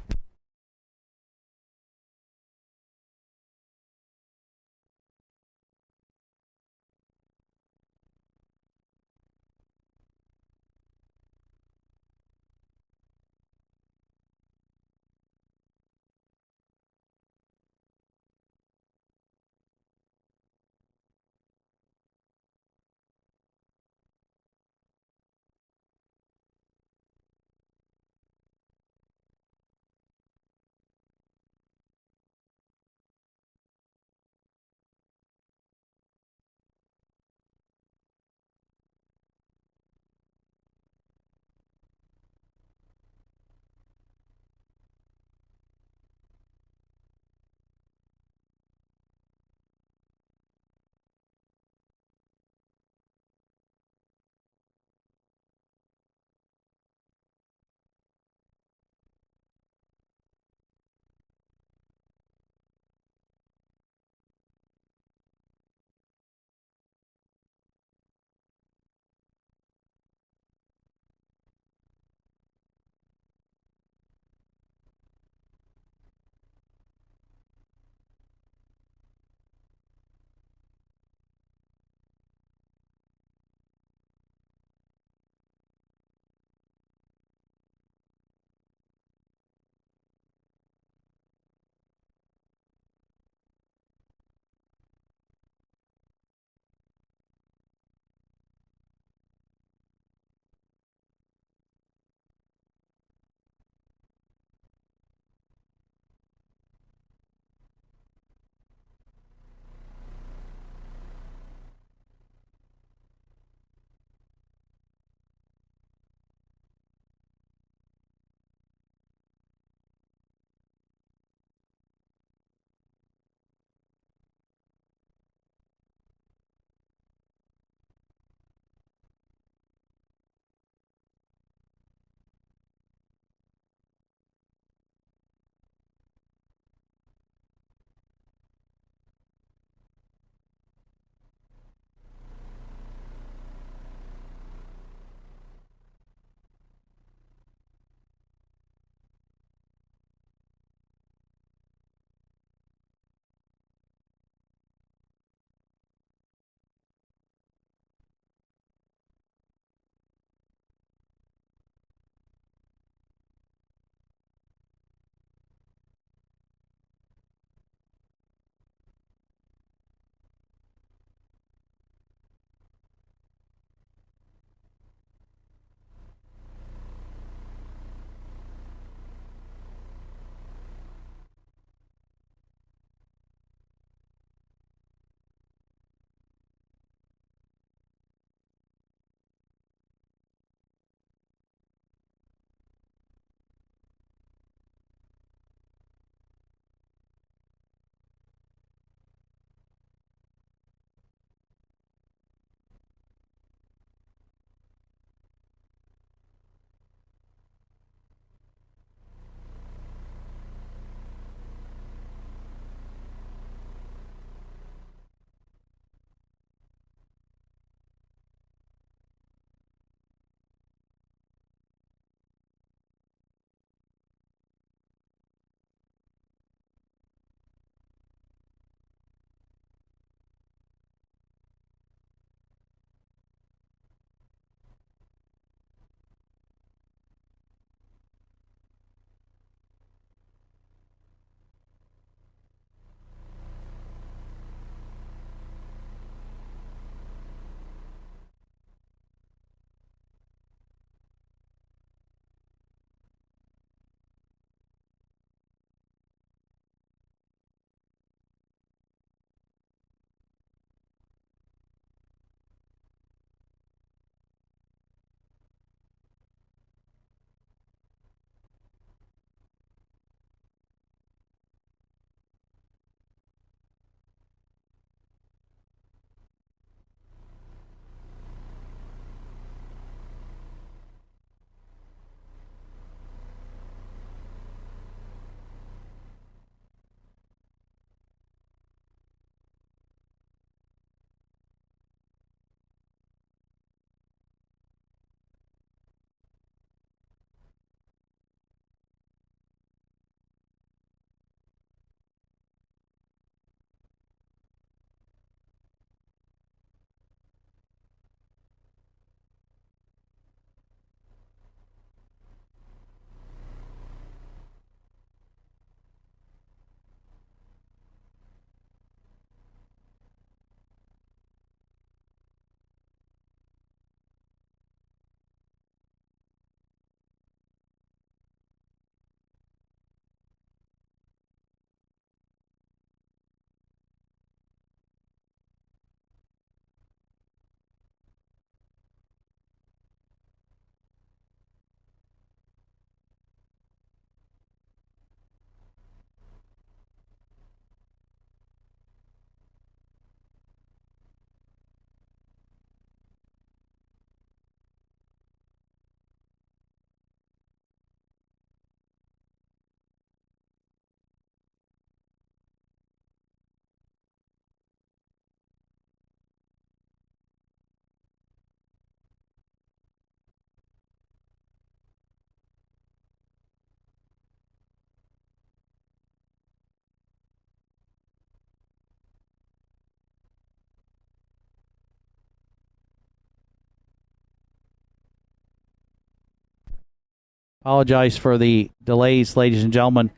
A: Apologize for the delays, ladies and gentlemen.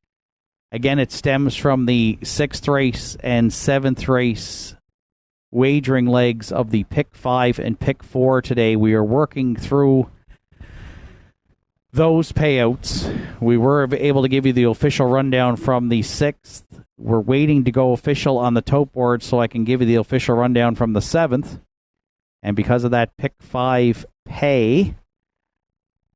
A: Again, it stems from the 6th race and 7th race wagering legs of the Pick 5 and Pick 4 today. We are working through those payouts. We were able to give you the official rundown from the 6th. We're waiting to go official on the tote board so I can give you the official rundown from the 7th. And because of that Pick 5 pay,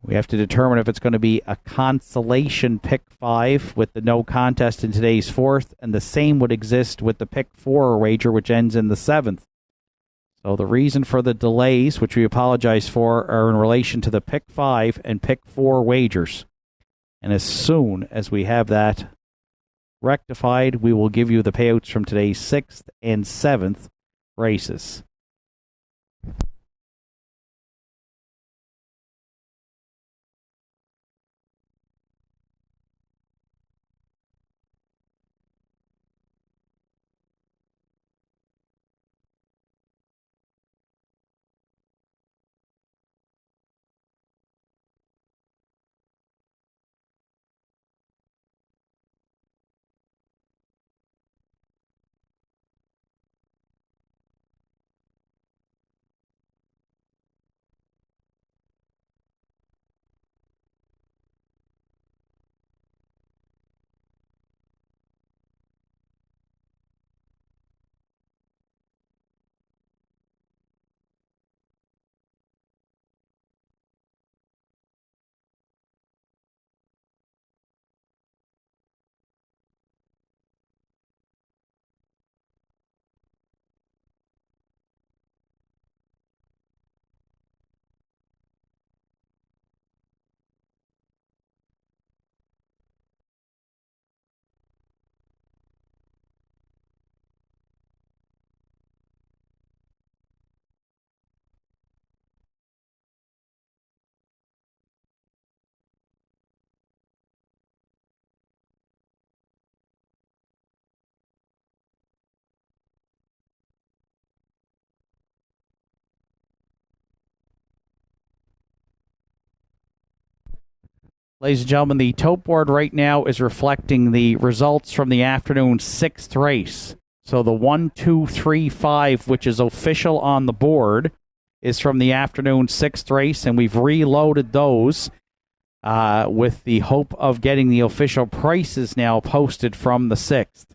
A: we have to determine if it's going to be a consolation Pick 5 with the no contest in today's 4th, and the same would exist with the Pick 4 wager, which ends in the 7th. So the reason for the delays, which we apologize for, are in relation to the Pick 5 and Pick 4 wagers. And as soon as we have that rectified, we will give you the payouts from today's 6th and 7th races. Ladies and gentlemen, the tote board right now is reflecting the results from the afternoon 6th race. So the 1, 2, 3, 5, which is official on the board, is from the afternoon 6th race, and we've reloaded those with the hope of getting the official prices now posted from the 6th.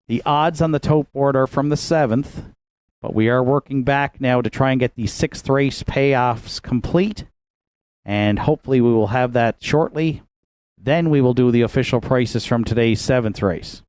A: The odds on the tote board are from the 7th, but we are working back now to try and get the 6th race payoffs complete. And hopefully we will have that shortly. Then we will do the official prices from today's 7th race.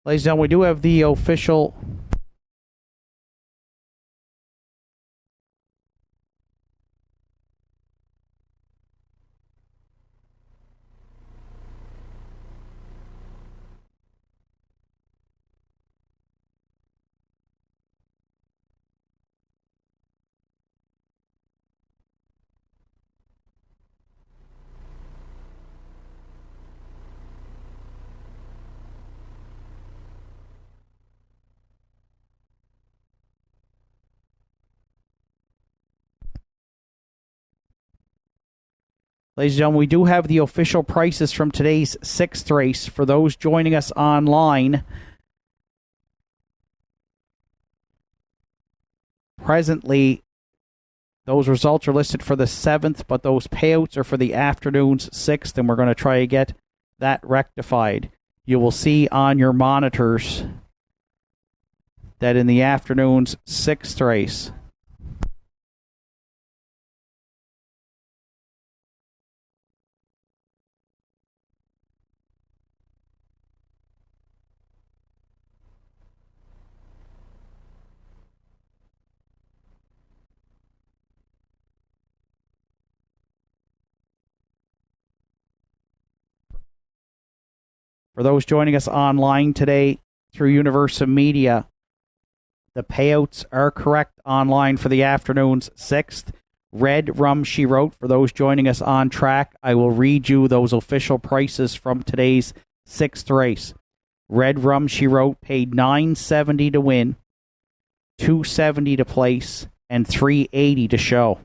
A: Ladies and gentlemen, we do have the official Ladies and gentlemen, we do have the official prices from today's 6th race. For those joining us online, presently, those results are listed for the 7th, but those payouts are for the afternoon's 6th, and we're going to try to get that rectified. You will see on your monitors that in the afternoon's 6th race, for those joining us online today through Universal Media, the payouts are correct online for the afternoon's 6th. Red Rum She Wrote, for those joining us on track, I will read you those official prices from today's 6th race. Red Rum She Wrote paid $9.70 to win, $2.70 to place, and $3.80 to show.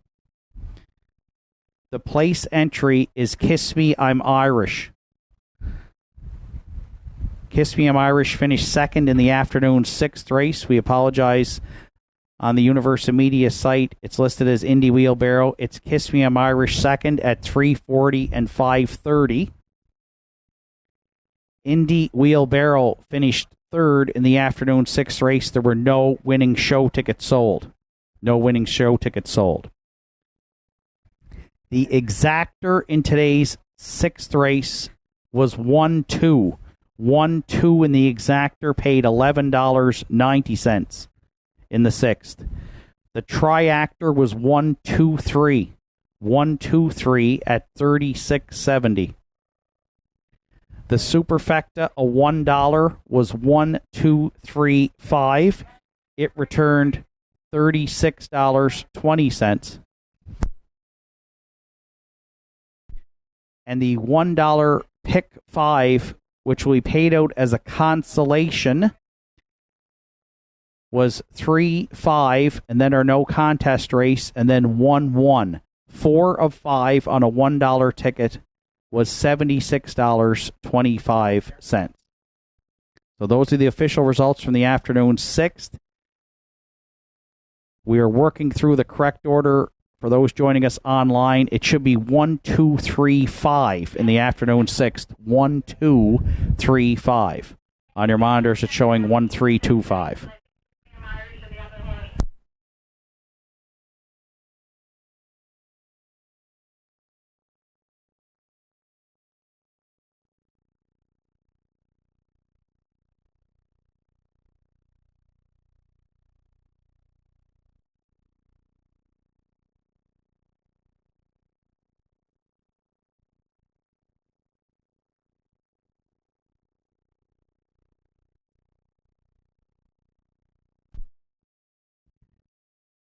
A: The place entry is Kiss Me, I'm Irish. Kiss Me, I'm Irish finished second in the afternoon 6th race. We apologize. On the Universal Media site, it's listed as Indy Wheelbarrow. It's Kiss Me, I'm Irish second at $3.40 and $5.30. Indy Wheelbarrow finished third in the afternoon 6th race. There were no winning show tickets sold. No winning show tickets sold. The exactor in today's 6th race was 1-2. 1-2 in the exactor paid $11.90 in the 6th. The triactor was 1-2-3. 1-2-3 at $36.70. The superfecta, a $1, was 1-2-3-5. It returned $36.20. And the $1 pick 5, which will be paid out as a consolation, was 3-5, and then our no contest race, and then 1-1. 4 of 5 on a $1 ticket was $76.25. So those are the official results from the afternoon 6th. We are working through the correct order. For those joining us online, it should be 1-2-3-5 in the afternoon 6th. 1-2-3-5. On your monitors, it's showing 1-3-2-5.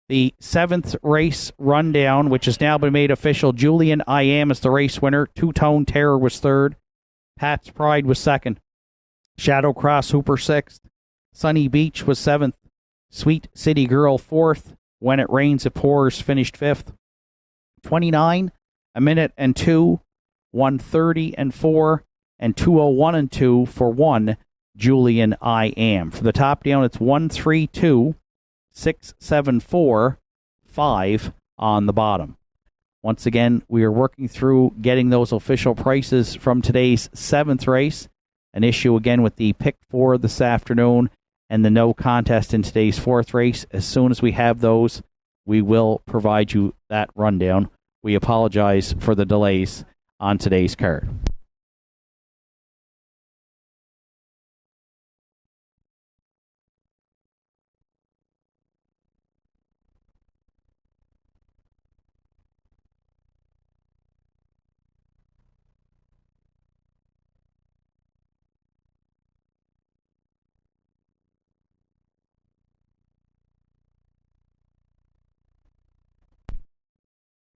A: The 7th race rundown, which has now been made official. Julian I Am is the race winner. Two-Tone Terror was third. Pat's Pride was second. Shadow Cross Hooper 6th. Sunny Beach was 7th. Sweet City Girl 4th. When It Rains It Pours finished 5th. 29, a minute and 2, 1:30 and 4, and 2:01 and 2 for one Julian I Am. For the top down, it's 1-3-2. 6-7-4, 5 on the bottom. Once again, we are working through getting those official prices from today's 7th race. An issue again with the pick 4 this afternoon and the no contest in today's 4th race. As soon as we have those, we will provide you that rundown. We apologize for the delays on today's card.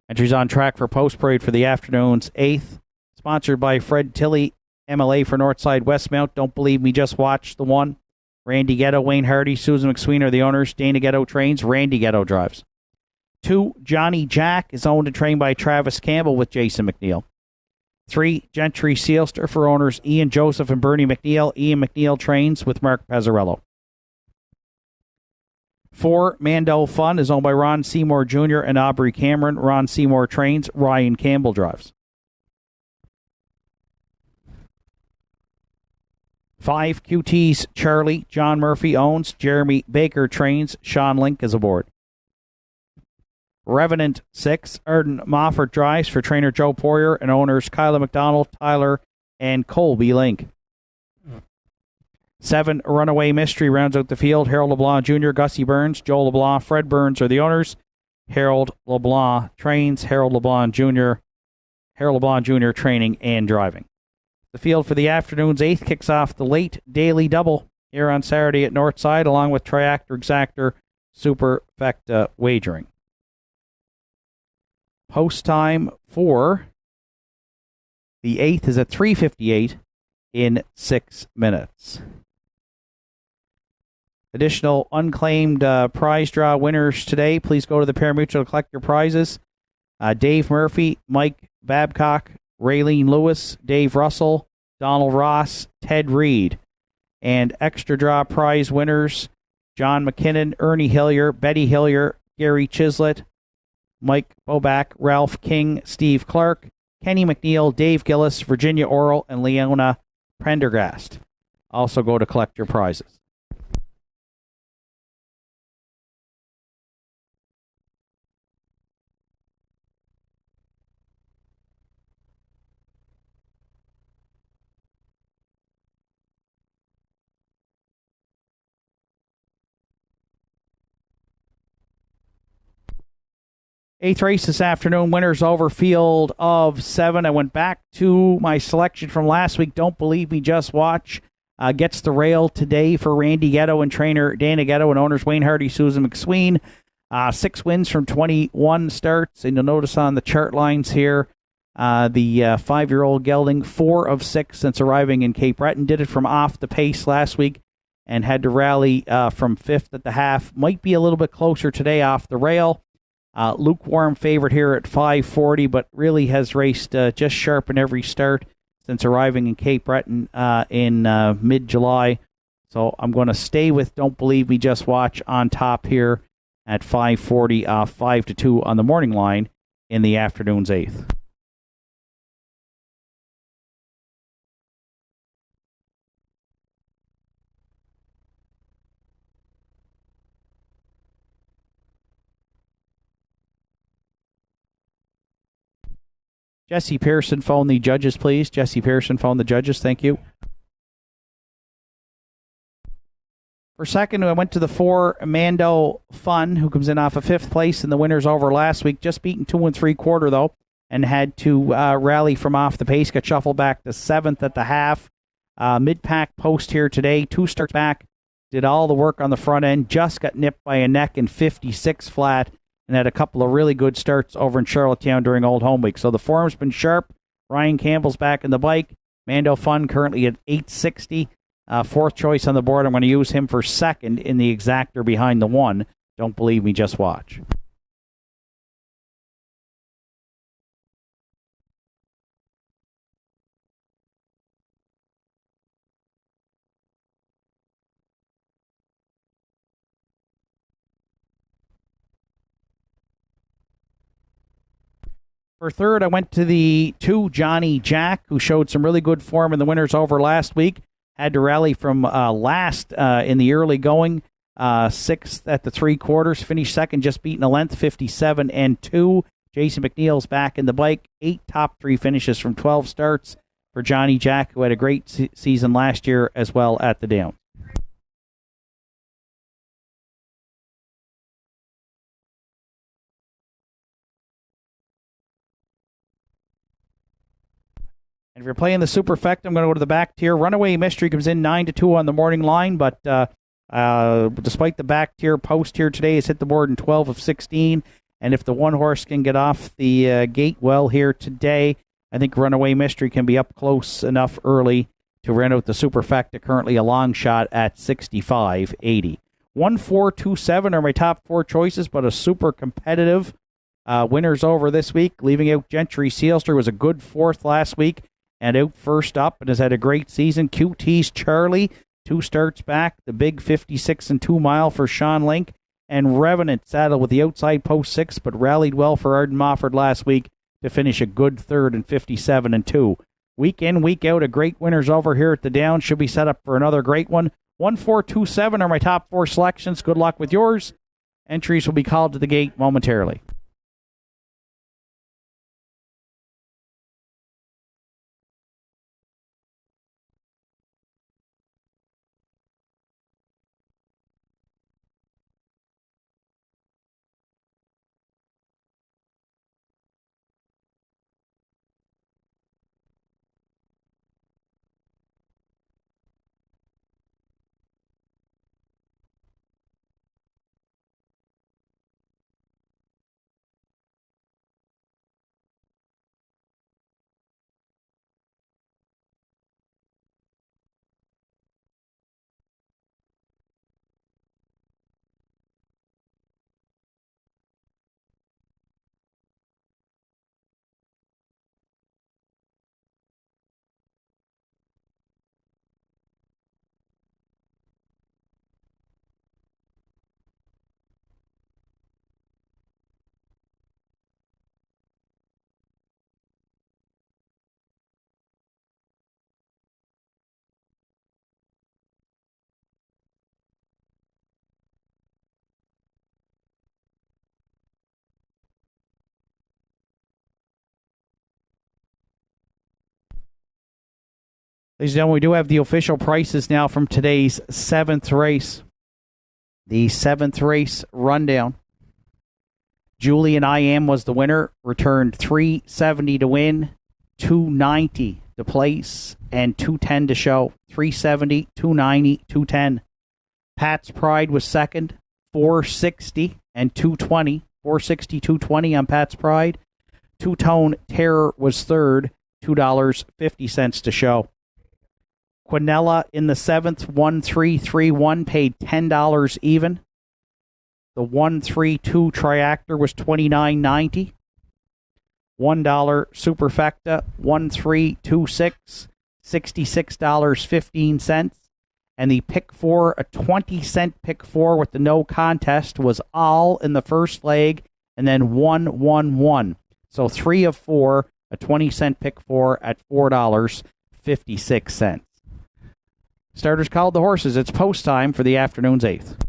A: Entries on track for Post Parade for the afternoon's 8th. Sponsored by Fred Tilley, MLA for Northside Westmount. Don't believe me, just watch the one. Randy Ghetto, Wayne Hardy, Susan McSween are the owners. Dana Ghetto trains, Randy Ghetto drives. 2, Johnny Jack is owned and trained by Travis Campbell with Jason McNeil. 3, Gentry Sealster for owners Ian Joseph and Bernie McNeil. Ian McNeil trains with Mark Pezzarello. 4, Mando Fun is owned by Ron Seymour Jr. and Aubrey Cameron. Ron Seymour trains, Ryan Campbell drives. 5, QT's Charlie, John Murphy owns. Jeremy Baker trains. Sean Link is aboard. Revenant 6, Arden Moffat drives for trainer Joe Poirier and owners Kyla McDonald, Tyler, and Colby Link. 7, Runaway Mystery rounds out the field. Harold LeBlanc Jr., Gussie Burns, Joe LeBlanc, Fred Burns are the owners. Harold LeBlanc trains. Harold LeBlanc Jr. training and driving. The field for the afternoon's 8th kicks off the late daily double here on Saturday at Northside, along with Triactor Exactor Superfecta wagering. Post time for the 8th is at 3:58 in 6 minutes. Additional unclaimed prize draw winners today. Please go to the Parimutuel to collect your prizes. Dave Murphy, Mike Babcock, Raylene Lewis, Dave Russell, Donald Ross, Ted Reed. And extra draw prize winners, John McKinnon, Ernie Hillier, Betty Hillier, Gary Chislett, Mike Boback, Ralph King, Steve Clark, Kenny McNeil, Dave Gillis, Virginia Oral, and Leona Prendergast. Also go to collect your prizes. Eighth race this afternoon, winners over field of 7. I went back to my selection from last week. Don't believe me, just watch. Gets the rail today for Randy Ghetto and trainer Dana Ghetto and owners Wayne Hardy, Susan McSween. 6 wins from 21 starts. And you'll notice on the chart lines here, the 5-year-old gelding, 4 of 6 since arriving in Cape Breton. Did it from off the pace last week and had to rally from 5th at the half. Might be a little bit closer today off the rail. Lukewarm favorite here at 540, but really has raced just sharp in every start since arriving in Cape Breton in mid-July. So I'm going to stay with Don't Believe Me, Just Watch on top here at 540, 5-2 on the morning line in the afternoon's 8th. Jesse Pearson, phone the judges, please. Jesse Pearson, phone the judges. Thank you. For second, I went to the 4, Mando Fun, who comes in off of 5th place in the winners over last week. Just beaten 2 3/4, though, and had to rally from off the pace. Got shuffled back to 7th at the half. Mid-pack post here today. 2 starts back. Did all the work on the front end. Just got nipped by a neck in 56 flat. And had a couple of really good starts over in Charlottetown during Old Home Week. So the form's been sharp. Ryan Campbell's back in the bike. Mando Fun currently at 860. 4th choice on the board. I'm going to use him for 2nd in the exactor behind the 1. Don't believe me, just watch. For third, I went to the 2, Johnny Jack, who showed some really good form in the winners over last week. Had to rally from last in the early going. 6th at the 3/4. Finished 2nd, just beating a length, 57-2. Jason McNeil's back in the bike. 8 top 3 finishes from 12 starts for Johnny Jack, who had a great season last year as well at the Downs. And if you're playing the Superfecta, I'm going to go to the back tier. Runaway Mystery comes in 9-2 on the morning line, but despite the back tier, post tier today has hit the board in 12 of 16 And if the one horse can get off the gate well here today, I think Runaway Mystery can be up close enough early to run out the Superfecta, currently a long shot at 65.80. 1, 4, 2, 7 are my top 4 choices, but a super competitive winners over this week. Leaving out Gentry Sealster, was a good 4th last week and out first up and has had a great season. QT's Charlie, 2 starts back. The big 56 and 2 mile for Sean Link. And Revenant saddled with the outside post 6, but rallied well for Arden Mofford last week to finish a good 3rd and 57 and 2. Week in, week out, a great winners over here at the Downs. Should be set up for another great one. 1, 4, 2, 7 are my top 4 selections. Good luck with yours. Entries will be called to the gate momentarily. Ladies and gentlemen, we do have the official prices now from today's 7th race. The 7th race rundown. Julian I Am was the winner, returned $370 to win, $290 to place, and $210 to show. $370, $290, $210. Pat's Pride was second, $460 and $220. $460, $220 on Pat's Pride. Two-Tone Terror was third, $2.50 to show. Quinella in the 7th, 1-3-3-1, paid $10 even. The 1-3-2 Triactor was $29.90. $1 Superfecta, 1-3-2-6, $66.15. And the pick 4, a 20-cent pick 4 with the no contest, was all in the first leg, and then 1-1-1. So 3 of 4, a 20-cent pick 4 at $4.56. Starters called the horses. It's post time for the afternoon's 8th.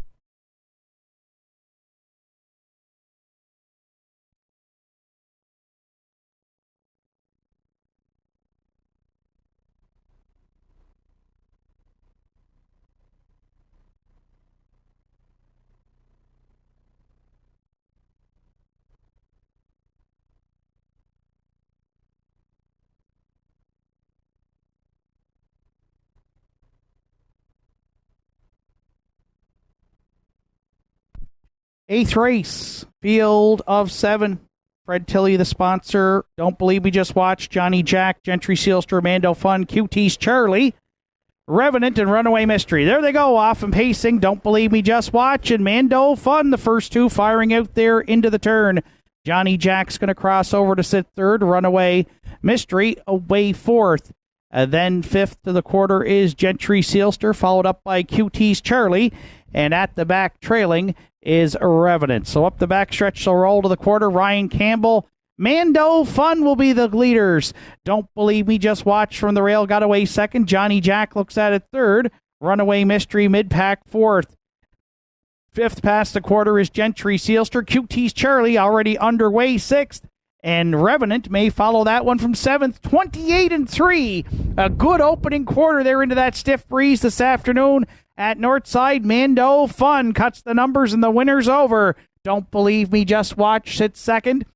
A: Eighth race, field of 7. Fred Tilley, the sponsor. Don't Believe Me, Just Watch. Johnny Jack, Gentry Sealster, Mando Fun, QT's Charlie, Revenant, and Runaway Mystery. There they go, off and pacing. Don't Believe Me, Just Watch, and Mando Fun, the first 2 firing out there into the turn. Johnny Jack's going to cross over to sit third. Runaway Mystery away 4th. Then 5th to the quarter is Gentry Sealster, followed up by QT's Charlie. And at the back trailing is Revenant. So up the backstretch, they'll roll to the quarter. Ryan Campbell, Mando Fun will be the leaders. Don't Believe Me, Just Watch from the rail got away second. Johnny Jack looks at it third. Runaway Mystery mid-pack 4th. 5th past the quarter is Gentry Sealster. QT's Charlie already underway 6th. And Revenant may follow that one from 7th, 28-3. A good opening quarter there into that stiff breeze this afternoon at Northside. Mando Fun cuts the numbers and the winner's over. Don't Believe Me, Just Watch sits second.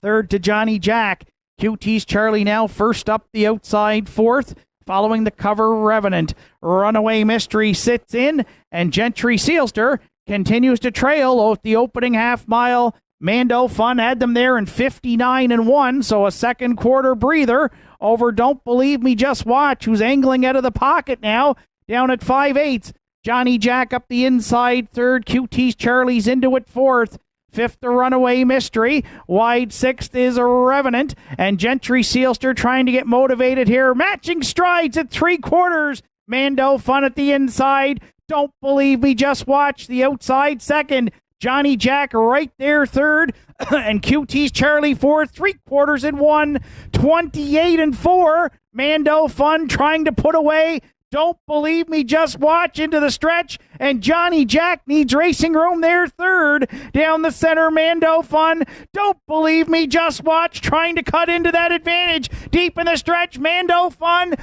A: Third to Johnny Jack. QT's Charlie now first up the outside 4th. Following the cover, Revenant. Runaway Mystery sits in, and Gentry Sealster continues to trail off the opening half mile. Mando Fun had them there in 59-1, so a second quarter breather over Don't Believe Me, Just Watch, who's angling out of the pocket now, down at 5/8. Johnny Jack up the inside third. QT's Charlie's into it fourth. Fifth, the Runaway Mystery. Wide sixth is a Revenant. And Gentry Sealster trying to get motivated here. Matching strides at 3/4. Mando Fun at the inside. Don't Believe Me, Just Watch. The outside second. Johnny Jack right there third. And QT's Charlie fourth. 3/4 28-4. Mando Fun trying to put away Don't Believe Me, Just Watch into the stretch, and Johnny Jack needs racing room there third. Down the center, Mando Fun. Don't Believe Me, Just Watch trying to cut into that advantage. Deep in the stretch, Mando Fun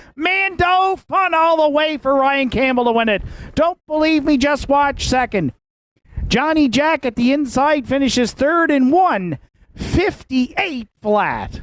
A: all the way for Ryan Campbell to win it. Don't Believe Me, Just Watch second. Johnny Jack at the inside finishes third in 1:58 flat.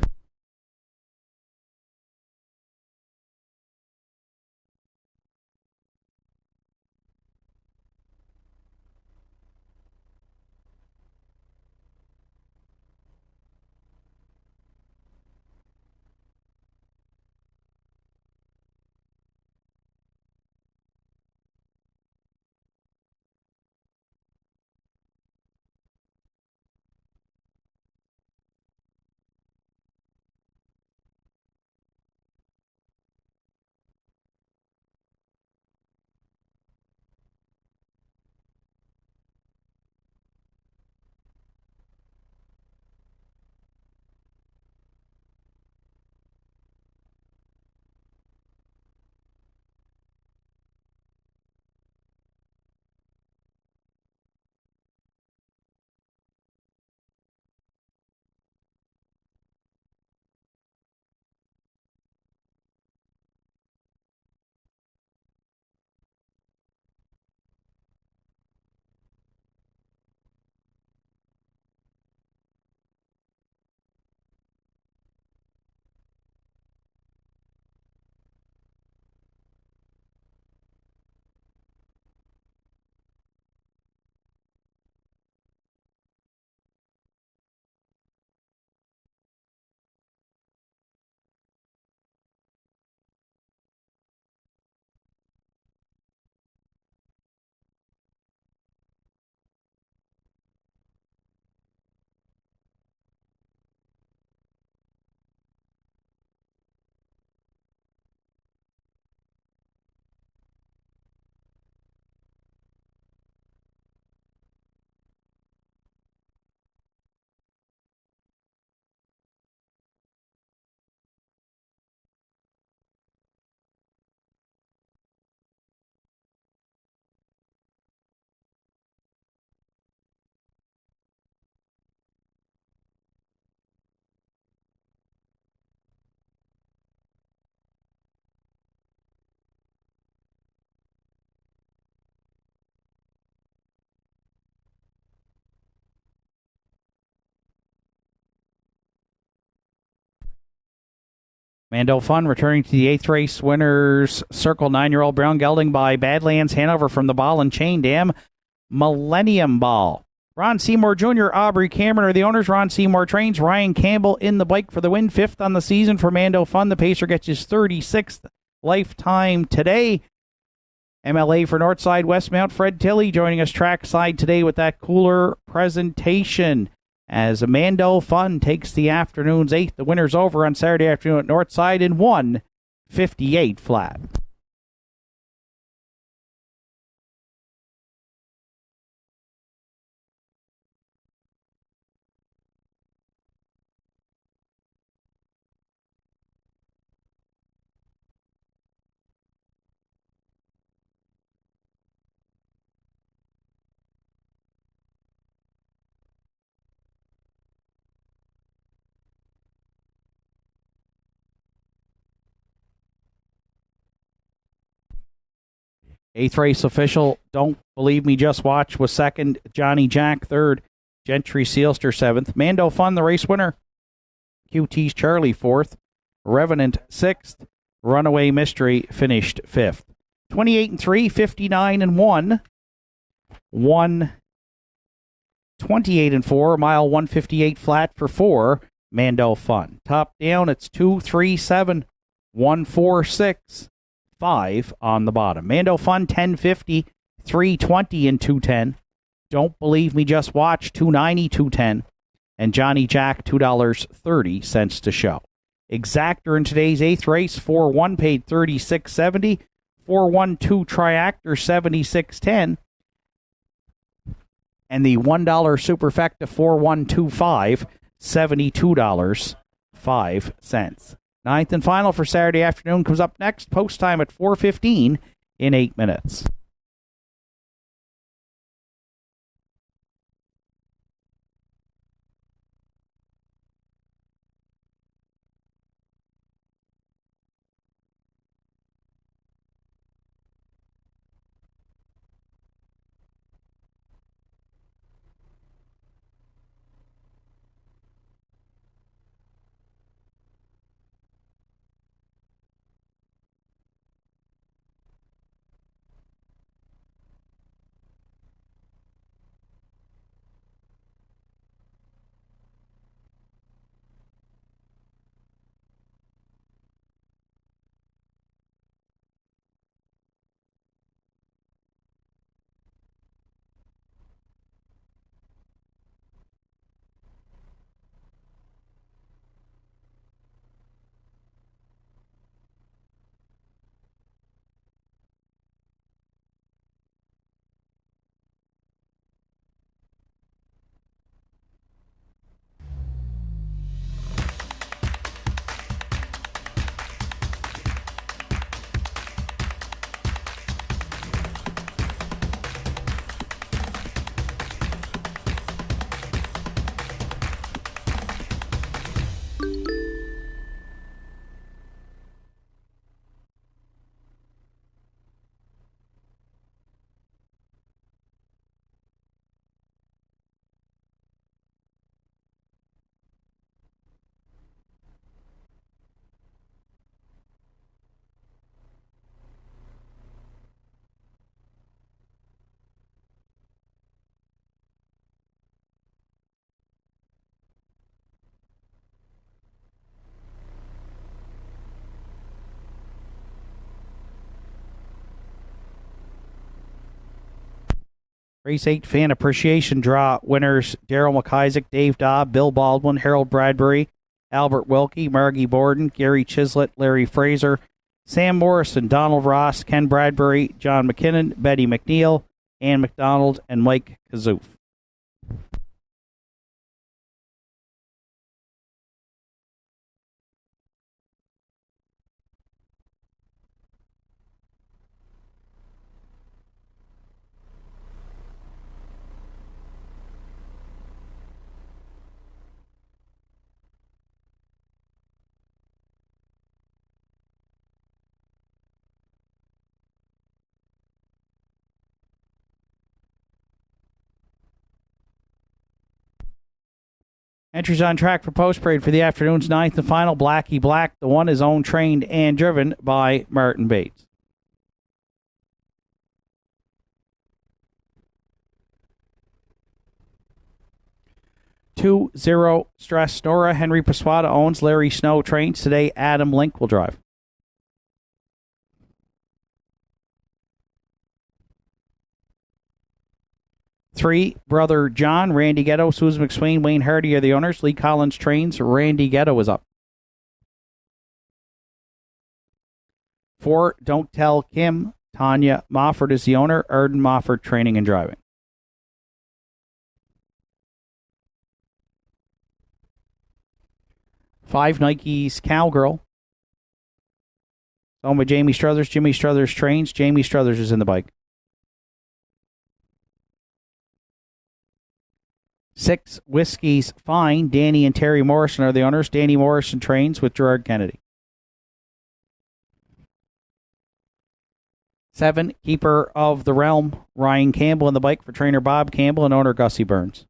A: Mando Fun returning to the 8th race winners circle. 9-year-old Brown Gelding by Badlands Hanover from the Ball and Chain Dam. Millennium Ball. Ron Seymour Jr., Aubrey Cameron are the owners. Ron Seymour trains. Ryan Campbell in the bike for the win. 5th on the season for Mando Fun. The pacer gets his 36th lifetime today. MLA for Northside Westmount, Fred Tilley joining us trackside today with that cooler presentation. As Mando Fun takes the afternoon's 8th. The winner's over on Saturday afternoon at Northside in 1:58 flat. Eighth race official, Don't Believe Me, Just Watch was second. Johnny Jack third. Gentry Sealster seventh. Mando Fun, the race winner. QT's Charlie fourth. Revenant sixth. Runaway Mystery finished fifth. 28-3, 59-1. 28 and 4, mile 158 flat for 4, Mando Fun. Top down, it's 2, 3, 7, 1, 4, 6, 5 on the bottom. Mando Fun, 1050, 320 and 210. Don't Believe Me, Just Watch, 290, 210. And Johnny Jack, $2.30 to show. Exactor in today's 8th race, 4-1 paid $36.70. 4-1-2 Triactor, $76.10. And the $1 Superfecta 4125, $72.05. Ninth and final for Saturday afternoon comes up next. Post time at 4:15 in 8 minutes. Race 8 Fan Appreciation Draw winners Daryl McIsaac, Dave Dobb, Bill Baldwin, Harold Bradbury, Albert Wilkie, Margie Borden, Gary Chislett, Larry Fraser, Sam Morrison, Donald Ross, Ken Bradbury, John McKinnon, Betty McNeil, Ann McDonald, and Mike Kazoof. Entries on track for Post Parade for the afternoon's 9th and final. Blackie Black. The one is owned, trained, and driven by Martin Bates. Two Zero Stress Nora. Henry Pasquada owns. Larry Snow trains. Today, Adam Link will drive. Three, Brother John, Randy Ghetto, Susan McSwain, Wayne Hardy are the owners. Lee Collins trains. Randy Ghetto is up. 4, Don't Tell Kim, Tanya Mofford is the owner. Arden Mofford training and driving. 5, Nike's Cowgirl. Owned by Jamie Struthers. Jimmy Struthers trains. Jamie Struthers is in the bike. 6, Whiskey's Fine. Danny and Terry Morrison are the owners. Danny Morrison trains with Gerard Kennedy. 7, Keeper of the Realm. Ryan Campbell in the bike for trainer Bob Campbell and owner Gussie Burns.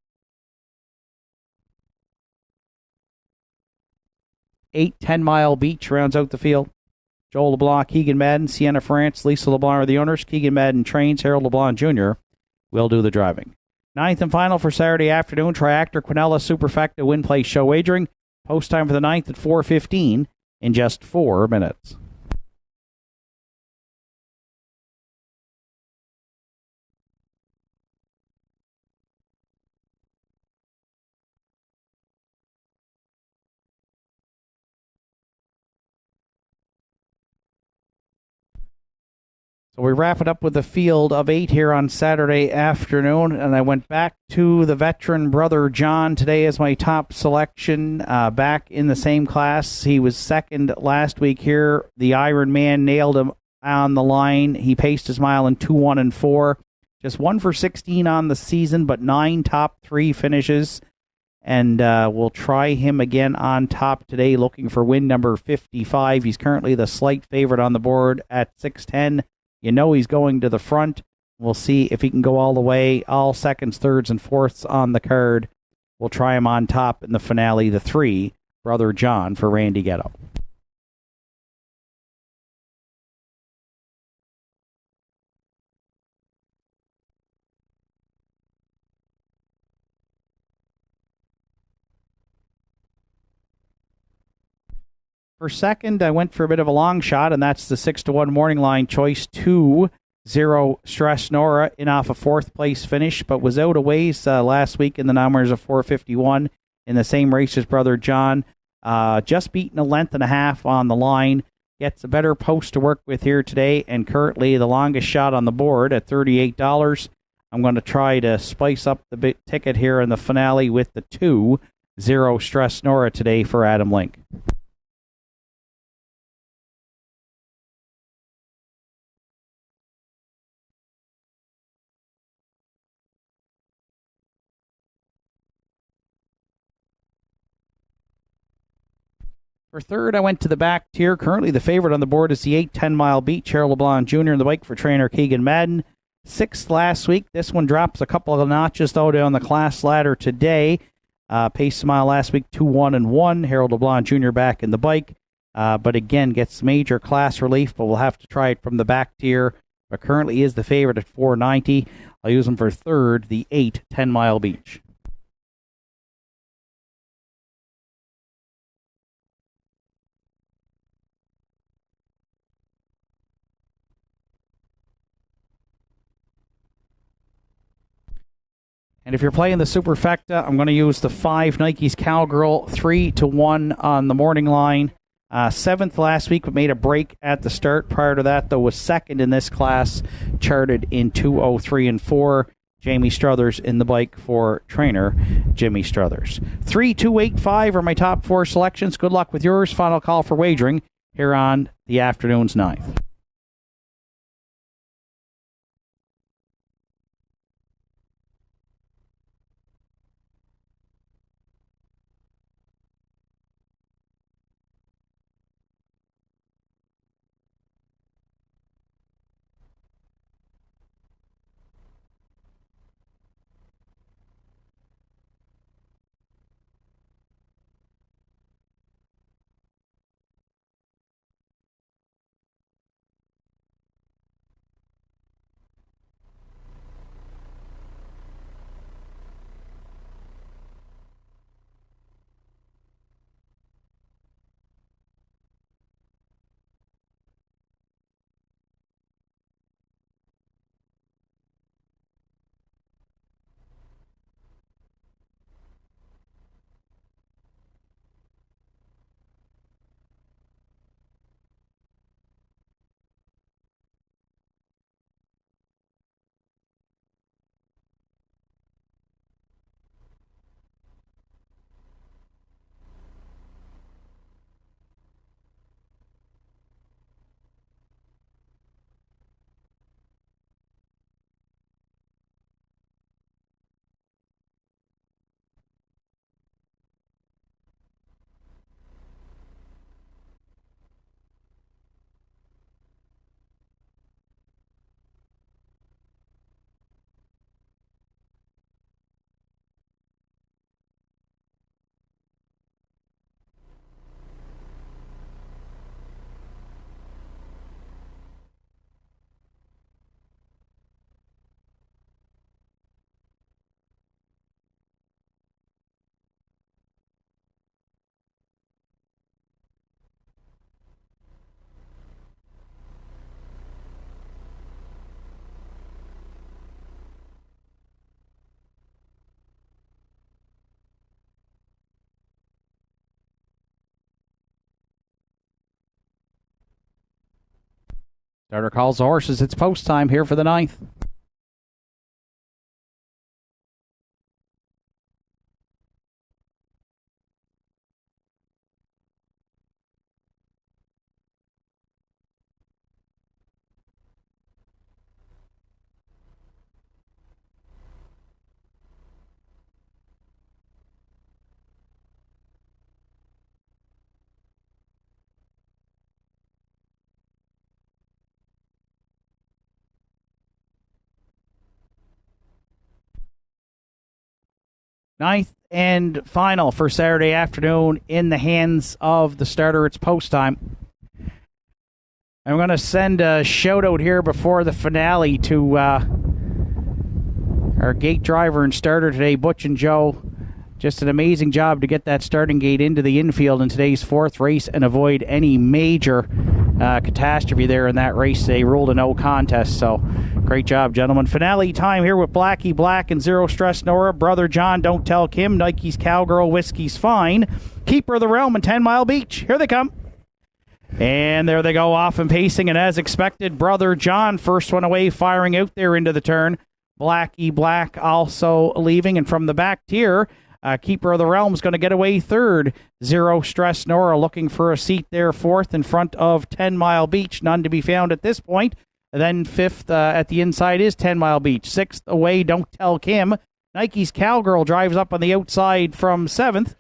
A: 8, 10 Mile Beach rounds out the field. Joel LeBlanc, Keegan Madden, Sienna France, Lisa LeBlanc are the owners. Keegan Madden trains. Harold LeBlanc Jr. will do the driving. Ninth and final for Saturday afternoon, Triactor Quinella Superfecta Win Play Show Wagering. Post time for the ninth at 4:15 in just 4 minutes. So we wrap it up with a field of 8 here on Saturday afternoon, and I went back to the veteran Brother John today as my top selection, back in the same class. He was second last week here. The Iron Man nailed him on the line. He paced his mile in 2-1 and 4. Just 1 for 16 on the season, but 9 top 3 finishes. And we'll try him again on top today, looking for win number 55. He's currently the slight favorite on the board at 610. You know he's going to the front. We'll see if he can go all the way. All seconds, thirds, and fourths on the card. We'll try him on top in the finale, the 3, Brother John for Randy Ghetto. For second, I went for a bit of a long shot, and that's the 6-1 morning line choice 2. Zero Stress Nora in off a fourth place finish, but was out a ways last week in the numbers of 4:51 in the same race as Brother John. Just beaten a length and a half on the line. Gets a better post to work with here today, and currently the longest shot on the board at $38. I'm going to try to spice up the big ticket here in the finale with the 2 Zero Stress Nora today for Adam Link. For third, I went to the back tier. Currently, the favorite on the board is the 8 10-mile beat, Harold LeBlanc Jr. in the bike for trainer Keegan Madden. Sixth last week. This one drops a couple of notches, though, down the class ladder today. Pace mile last week, 2-1 and 1. Harold LeBlanc Jr. back in the bike. But again, gets major class relief, but we'll have to try it from the back tier. But currently is the favorite at $4.90. I'll use him for third, the 8 10-mile beach. And if you're playing the Superfecta, I'm going to use the 5 Nikes Cowgirl 3-1 on the morning line. Seventh last week, but made a break at the start. Prior to that, though, was second in this class, charted in 2:03 and 4. Jamie Struthers in the bike for trainer Jimmy Struthers. 3, 2, 8, 5 are my top 4 selections. Good luck with yours. Final call for wagering here on the afternoon's 9th. Starter calls the horses. It's post time here for the 9th. Ninth and final for Saturday afternoon in the hands of the starter. It's post time. I'm going to send a shout out here before the finale to our gate driver and starter today, Butch and Joe. Just an amazing job to get that starting gate into the infield in today's 4th race and avoid any major catastrophe there in that race. They ruled a no contest, so great job, gentlemen. Finale time here with Blackie Black and Zero Stress Nora, Brother John, Don't Tell Kim, Nike's Cowgirl, Whiskey's Fine, Keeper of the Realm, and 10 Mile Beach. Here they come. And there they go, off and pacing, and as expected, Brother John, first one away, firing out there into the turn. Blackie Black also leaving, and from the back tier, Keeper of the Realm is going to get away third. Zero Stress Nora looking for a seat there, fourth in front of 10 Mile Beach. None to be found at this point. Then fifth at the inside is 10 Mile Beach. Sixth away, Don't Tell Kim. Nike's Cowgirl drives up on the outside from seventh.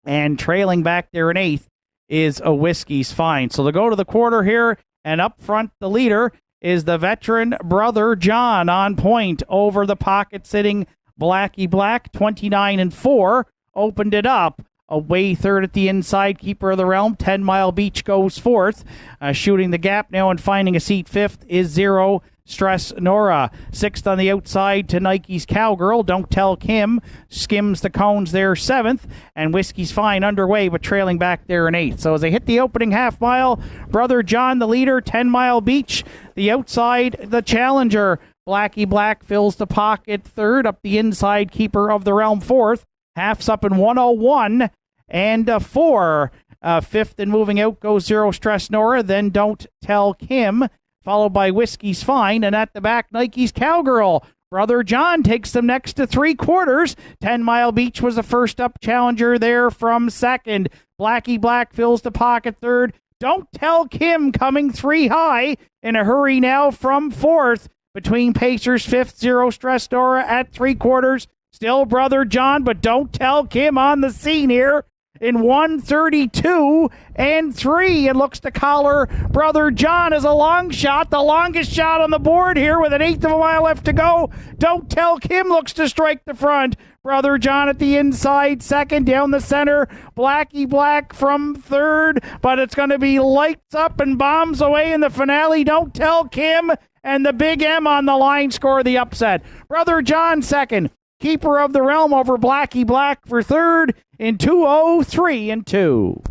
A: And trailing back there in eighth is a Whiskey's Fine. So to go to the quarter here, and up front the leader is the veteran Brother John on point over the pocket sitting Blackie Black, 29-4, opened it up. Away third at the inside, Keeper of the Realm. 10 Mile Beach goes fourth. Shooting the gap now and finding a seat fifth is Zero Stress Nora. Sixth on the outside to Nike's Cowgirl. Don't Tell Kim skims the cones there, seventh. And Whiskey's Fine underway, but trailing back there in eighth. So as they hit the opening half mile, Brother John the leader, 10 Mile Beach. The outside, the challenger. Blackie Black fills the pocket third. Up the inside, Keeper of the Realm fourth. Half's up in 101 and 4. Fifth and moving out goes Zero Stress Nora. Then Don't Tell Kim, followed by Whiskey's Fine. And at the back, Nike's Cowgirl. Brother John takes them next to three quarters. 10 Mile Beach was the first up challenger there from second. Blackie Black fills the pocket third. Don't Tell Kim coming three high. In a hurry now from fourth. Between Pacers, fifth, Zero Stress Nora at three quarters. Still Brother John, but Don't Tell Kim on the scene here in 132 and 3. It looks to collar Brother John as a long shot, the longest shot on the board here with an eighth of a mile left to go. Don't Tell Kim looks to strike the front. Brother John at the inside, second down the center. Blackie Black from third, but it's going to be lights up and bombs away in the finale. Don't Tell Kim and the Big M on the line score the upset. Brother John second. Keeper of the Realm over Blackie Black for third in 2:03 and 2.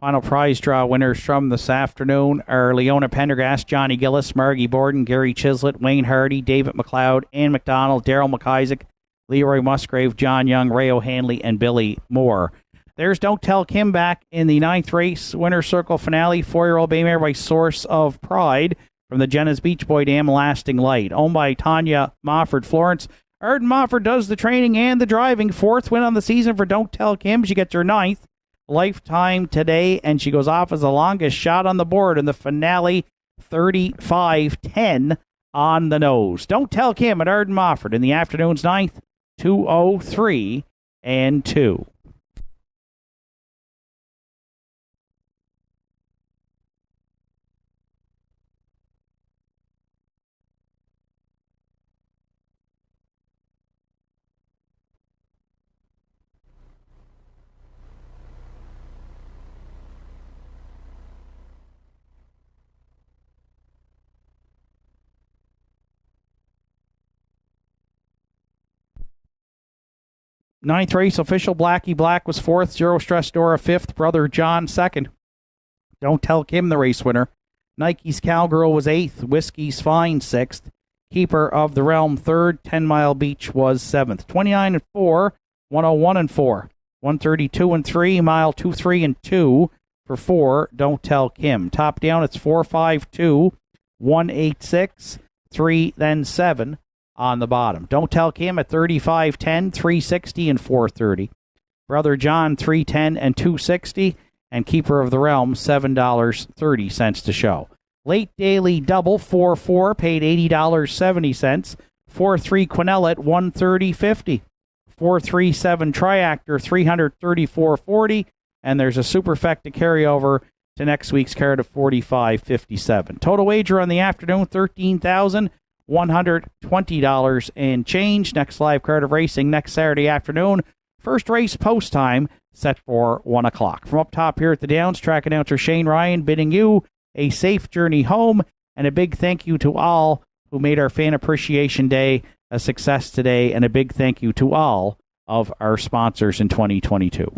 A: Final prize draw winners from this afternoon are Leona Pendergast, Johnny Gillis, Margie Borden, Gary Chislett, Wayne Hardy, David McLeod, Ann McDonald, Daryl McIsaac, Leroy Musgrave, John Young, Ray O'Hanley, and Billy Moore. There's Don't Tell Kim back in the 9th race winner's circle finale. 4-year-old Baymare by Source of Pride from the Jenna's Beach Boy Dam Lasting Light. Owned by Tanya Mofford Florence. Arden Mofford does the training and the driving. 4th win on the season for Don't Tell Kim. She gets her 9th lifetime today, and she goes off as the longest shot on the board in the finale, 35-10 on the nose. Don't Tell Kim at Arden Mofford in the afternoon's 9th, 203 and 2. Ninth race, Official Blackie Black was 4th, Zero Stress Dora 5th, Brother John 2nd. Don't Tell Kim the race winner. Nike's Cowgirl was 8th, Whiskey's Fine 6th, Keeper of the Realm 3rd, 10 Mile Beach was 7th. 29 and 4, 101 and 4, 132 and 3, Mile 2, 3 and 2 for 4. Don't Tell Kim. Top down, it's 4, 5, 2, 186, 3, then 7. On the bottom. Don't Tell Kim at 35-10, 360 and 430. Brother John 310 and 260, and Keeper of the Realm $7.30 to show. Late daily double 4-4 paid $80.70. 4-3 Quinella at 130.50. 4-3-7 Triactor $334.40, and there's a superfecta carryover to next week's card of $45.57. Total wager on the afternoon $13,120 and change. Next live card of racing next Saturday afternoon. First race post time set for 1 o'clock. From up top here at the Downs, track announcer Shane Ryan bidding you a safe journey home, and a big thank you to all who made our Fan Appreciation Day a success today, and a big thank you to all of our sponsors in 2022.